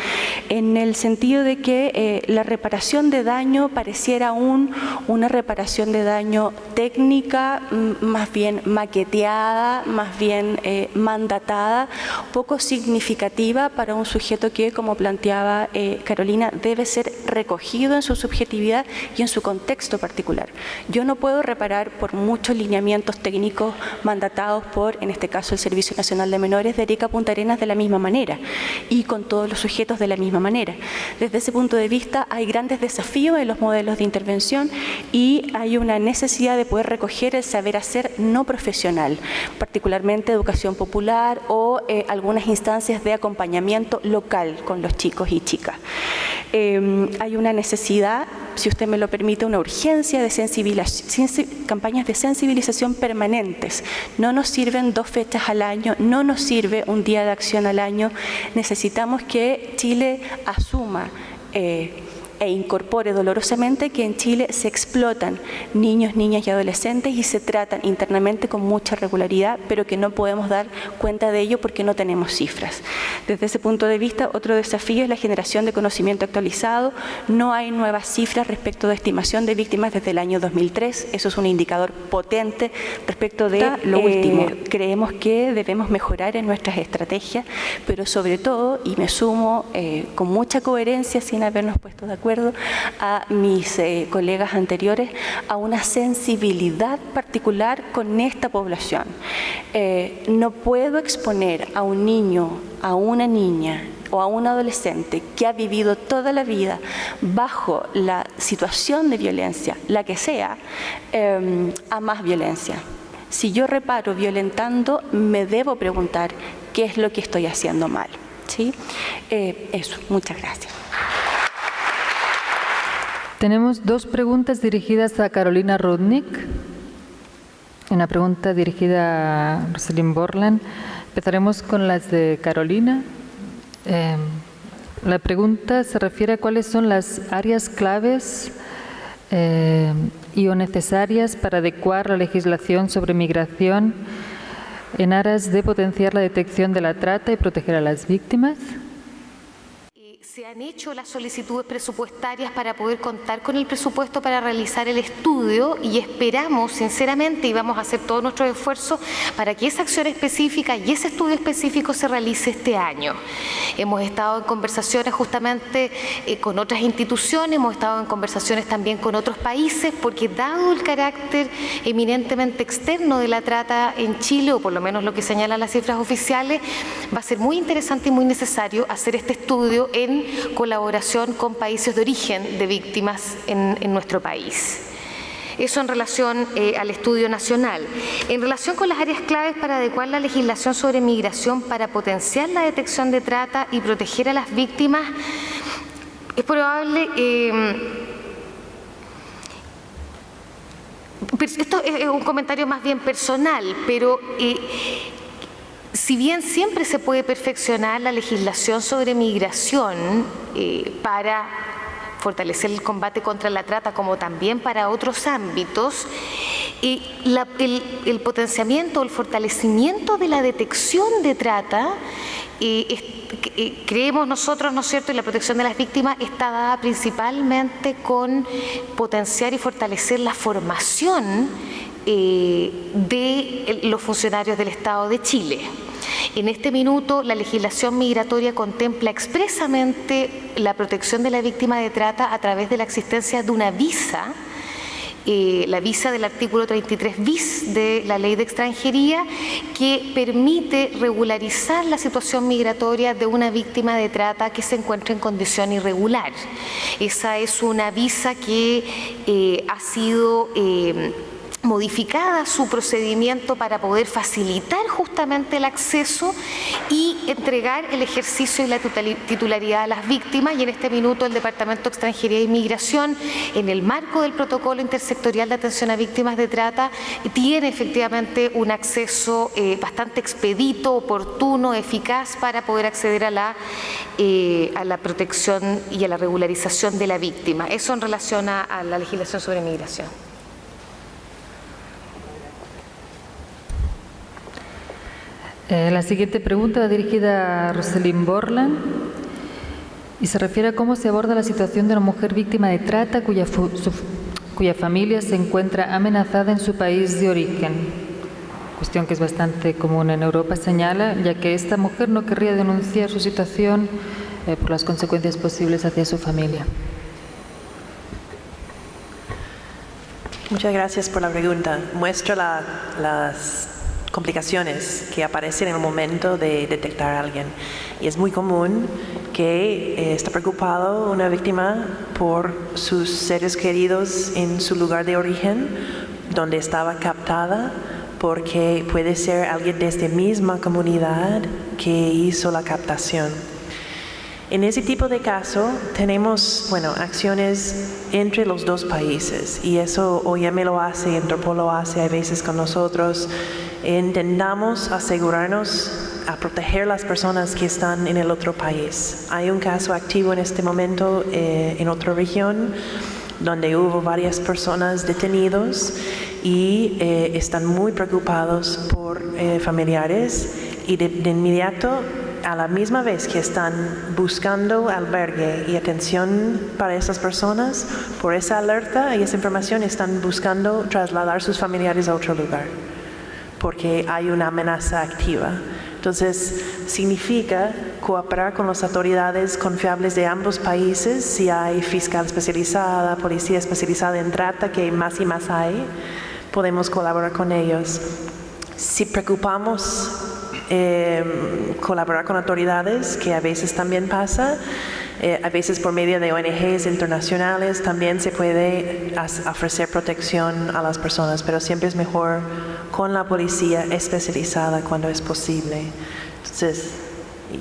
Speaker 9: en el sentido de que la reparación de daño pareciera aún una reparación de daño técnica, más bien maqueteada, más bien mandatada, poco significativa para un sujeto que, como planteaba Carolina, debe ser recogido en su subjetividad y en su contexto particular. Yo no puedo reparar por muchos lineamientos técnicos mandatados por, en este caso, el Servicio Nacional de Menores de Arica Punta Arenas de la misma manera y con todos los sujetos de la misma manera. Desde ese punto de vista hay grandes desafíos en los modelos de intervención y hay una necesidad de poder recoger el saber hacer no profesional, particularmente educación popular o algunas instancias de acompañamiento local con los chicos y chicas. Hay una necesidad, si usted me lo permite, una urgencia de campañas de sensibilización permanentes. No nos sirven 2 fechas al año, no nos sirve un día de acción al año. Necesitamos que Chile asuma e incorpore dolorosamente que en Chile se explotan niños, niñas y adolescentes y se tratan internamente con mucha regularidad, pero que no podemos dar cuenta de ello porque no tenemos cifras. Desde ese punto de vista, otro desafío es la generación de conocimiento actualizado. No hay nuevas cifras respecto de estimación de víctimas desde el año 2003. Eso es un indicador potente respecto de lo último. Creemos que debemos mejorar en nuestras estrategias, pero sobre todo, y me sumo con mucha coherencia, sin habernos puesto de acuerdo, a mis colegas anteriores, a una sensibilidad particular con esta población. No puedo exponer a un niño, a una niña o a un adolescente que ha vivido toda la vida bajo la situación de violencia, la que sea, a más violencia. Si yo reparo violentando, me debo preguntar qué es lo que estoy haciendo mal. ¿Sí? Eso, muchas gracias.
Speaker 5: Tenemos 2 preguntas dirigidas a Carolina Rudnick. Una pregunta dirigida a Rosalind Borland. Empezaremos con las de Carolina. La pregunta se refiere a cuáles son las áreas claves y o necesarias para adecuar la legislación sobre migración en aras de potenciar la detección de la trata y proteger a las víctimas.
Speaker 8: Se han hecho las solicitudes presupuestarias para poder contar con el presupuesto para realizar el estudio y esperamos sinceramente y vamos a hacer todos nuestros esfuerzos para que esa acción específica y ese estudio específico se realice este año. Hemos estado en conversaciones justamente con otras instituciones, hemos estado en conversaciones también con otros países porque dado el carácter eminentemente externo de la trata en Chile, o por lo menos lo que señalan las cifras oficiales, va a ser muy interesante y muy necesario hacer este estudio en colaboración con países de origen de víctimas en nuestro país. Eso en relación al estudio nacional. En relación con las áreas claves para adecuar la legislación sobre migración para potenciar la detección de trata y proteger a las víctimas, es probable... esto es un comentario más bien personal, pero... si bien siempre se puede perfeccionar la legislación sobre migración para fortalecer el combate contra la trata como también para otros ámbitos, el potenciamiento, el fortalecimiento de la detección de trata, creemos nosotros, ¿no es cierto?, y la protección de las víctimas está dada principalmente con potenciar y fortalecer la formación de los funcionarios del Estado de Chile. En este minuto, la legislación migratoria contempla expresamente la protección de la víctima de trata a través de la existencia de una visa, la visa del artículo 33 bis de la Ley de Extranjería, que permite regularizar la situación migratoria de una víctima de trata que se encuentra en condición irregular. Esa es una visa que ha sido modificada su procedimiento para poder facilitar justamente el acceso y entregar el ejercicio y la titularidad a las víctimas. Y en este minuto el Departamento de Extranjería e Inmigración, en el marco del protocolo intersectorial de atención a víctimas de trata, tiene efectivamente un acceso bastante expedito, oportuno, eficaz para poder acceder a la protección y a la regularización de la víctima. Eso en relación a la legislación sobre migración.
Speaker 5: La siguiente pregunta va dirigida a Rosalind Borland y se refiere a cómo se aborda la situación de una mujer víctima de trata cuya familia se encuentra amenazada en su país de origen. Cuestión que es bastante común en Europa, señala, ya que esta mujer no querría denunciar su situación por las consecuencias posibles hacia su familia.
Speaker 6: Muchas gracias por la pregunta. Muestra las complicaciones que aparecen en el momento de detectar a alguien. Y es muy común que está preocupado una víctima por sus seres queridos en su lugar de origen, donde estaba captada, porque puede ser alguien de esta misma comunidad que hizo la captación. En ese tipo de caso tenemos, acciones entre los dos países, y eso OIM lo hace, Interpol lo hace a veces con nosotros. Intentamos asegurarnos a proteger a las personas que están en el otro país. Hay un caso activo en este momento en otra región donde hubo varias personas detenidos y están muy preocupados por familiares, y de inmediato, a la misma vez que están buscando albergue y atención para esas personas, por esa alerta y esa información están buscando trasladar sus familiares a otro lugar, porque hay una amenaza activa. Entonces, significa cooperar con las autoridades confiables de ambos países. Si hay fiscal especializada, policía especializada en trata, que más y más hay, podemos colaborar con ellos. Si preocupamos colaborar con autoridades, que a veces también pasa, a veces por medio de ONGs internacionales también se puede ofrecer protección a las personas, pero siempre es mejor con la policía especializada cuando es posible. Entonces,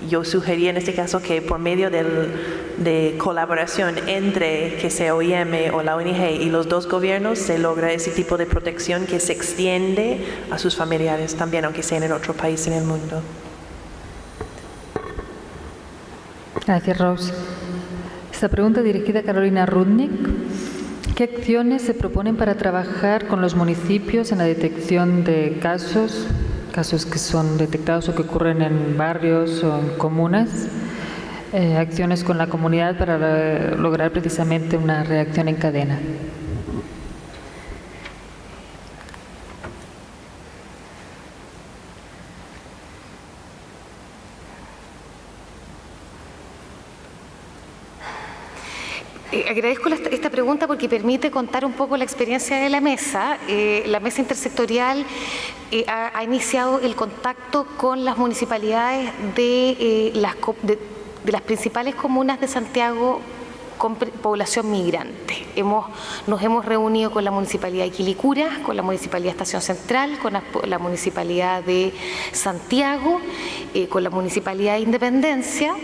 Speaker 6: yo sugería en este caso que por medio de colaboración entre que sea OIM o la ONG y los dos gobiernos se logra ese tipo de protección que se extiende a sus familiares también, aunque sea en otro país en el mundo.
Speaker 5: Gracias, Rose. Esta pregunta dirigida a Carolina Rudnick. ¿Qué acciones se proponen para trabajar con los municipios en la detección de casos que son detectados o que ocurren en barrios o en comunas? Acciones con la comunidad para lograr precisamente una reacción en cadena.
Speaker 8: Agradezco esta pregunta porque permite contar un poco la experiencia de la mesa. La mesa intersectorial ha iniciado el contacto con las municipalidades de las principales comunas de Santiago con población migrante. Nos hemos reunido con la Municipalidad de Quilicura, con la Municipalidad de Estación Central, con la Municipalidad de Santiago, con la Municipalidad de Independencia.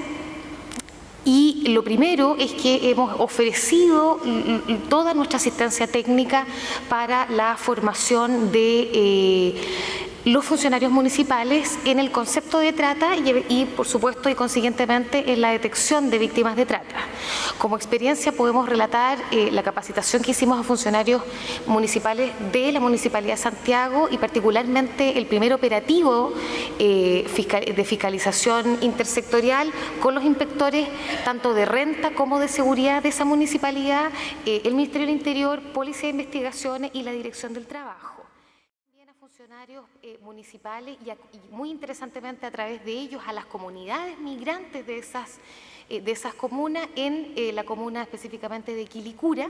Speaker 8: Y lo primero es que hemos ofrecido toda nuestra asistencia técnica para la formación de los funcionarios municipales en el concepto de trata y por supuesto y consiguientemente en la detección de víctimas de trata. Como experiencia podemos relatar la capacitación que hicimos a funcionarios municipales de la Municipalidad de Santiago y particularmente el primer operativo de fiscalización intersectorial con los inspectores tanto de renta como de seguridad de esa municipalidad, el Ministerio del Interior, Policía de Investigaciones y la Dirección del Trabajo. Funcionarios municipales y muy interesantemente a través de ellos a las comunidades migrantes de esas comunas, en la comuna específicamente de Quilicura,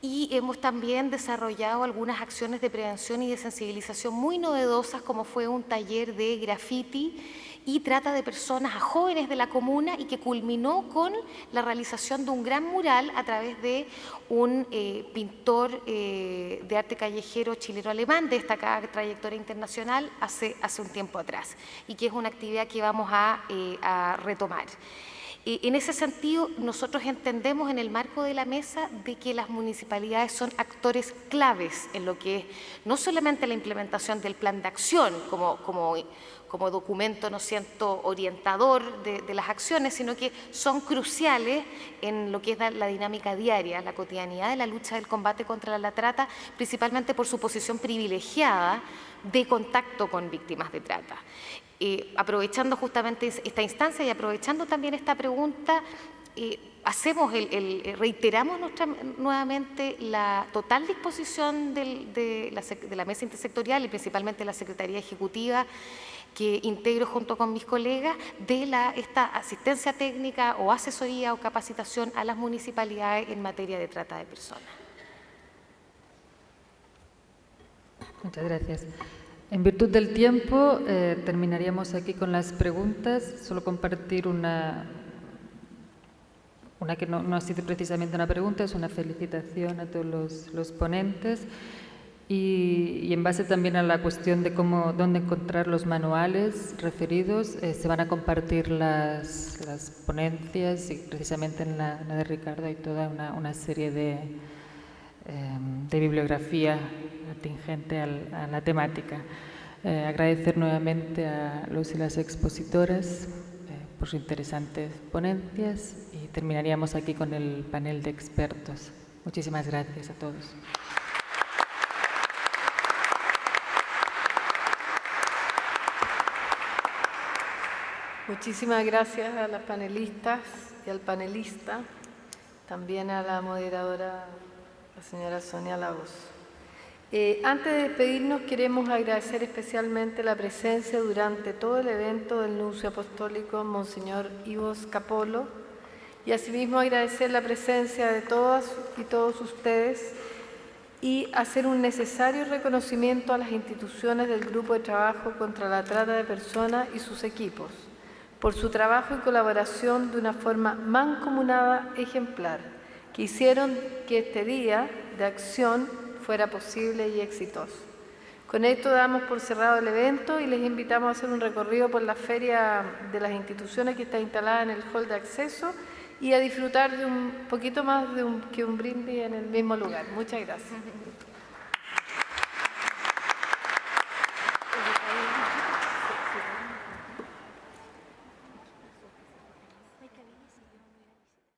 Speaker 8: y hemos también desarrollado algunas acciones de prevención y de sensibilización muy novedosas, como fue un taller de graffiti y trata de personas a jóvenes de la comuna y que culminó con la realización de un gran mural a través de un pintor de arte callejero chileno-alemán de destacada trayectoria internacional hace un tiempo atrás, y que es una actividad que vamos a retomar. En ese sentido, nosotros entendemos en el marco de la mesa de que las municipalidades son actores claves en lo que es no solamente la implementación del plan de acción como documento, ¿no es cierto?, orientador de las acciones, sino que son cruciales en lo que es la dinámica diaria, la cotidianidad de la lucha del combate contra la trata, principalmente por su posición privilegiada de contacto con víctimas de trata. Aprovechando justamente esta instancia y aprovechando también esta pregunta, reiteramos nuevamente la total disposición de la mesa intersectorial y principalmente la Secretaría Ejecutiva que integro junto con mis colegas de esta asistencia técnica o asesoría o capacitación a las municipalidades en materia de trata de personas.
Speaker 5: Muchas gracias. En virtud del tiempo, terminaríamos aquí con las preguntas. Solo compartir una que no ha sido precisamente una pregunta, es una felicitación a todos los ponentes. Y en base también a la cuestión de dónde encontrar los manuales referidos, se van a compartir las ponencias y precisamente en la de Ricardo hay toda una serie de bibliografía atingente a la temática. Agradecer nuevamente a los y las expositoras por sus interesantes ponencias y terminaríamos aquí con el panel de expertos. Muchísimas gracias a todos.
Speaker 1: Muchísimas gracias a las panelistas y al panelista, también a la moderadora, la señora Sonia Lagos. Antes de despedirnos, queremos agradecer especialmente la presencia durante todo el evento del nuncio apostólico, Monseñor Ivo Scapolo, y asimismo agradecer la presencia de todas y todos ustedes y hacer un necesario reconocimiento a las instituciones del Grupo de Trabajo contra la Trata de Personas y sus equipos, por su trabajo y colaboración de una forma mancomunada ejemplar, que hicieron que este día de acción fuera posible y exitoso. Con esto damos por cerrado el evento y les invitamos a hacer un recorrido por la feria de las instituciones que está instalada en el hall de acceso y a disfrutar de un poquito más que un brindis en el mismo lugar. Muchas gracias.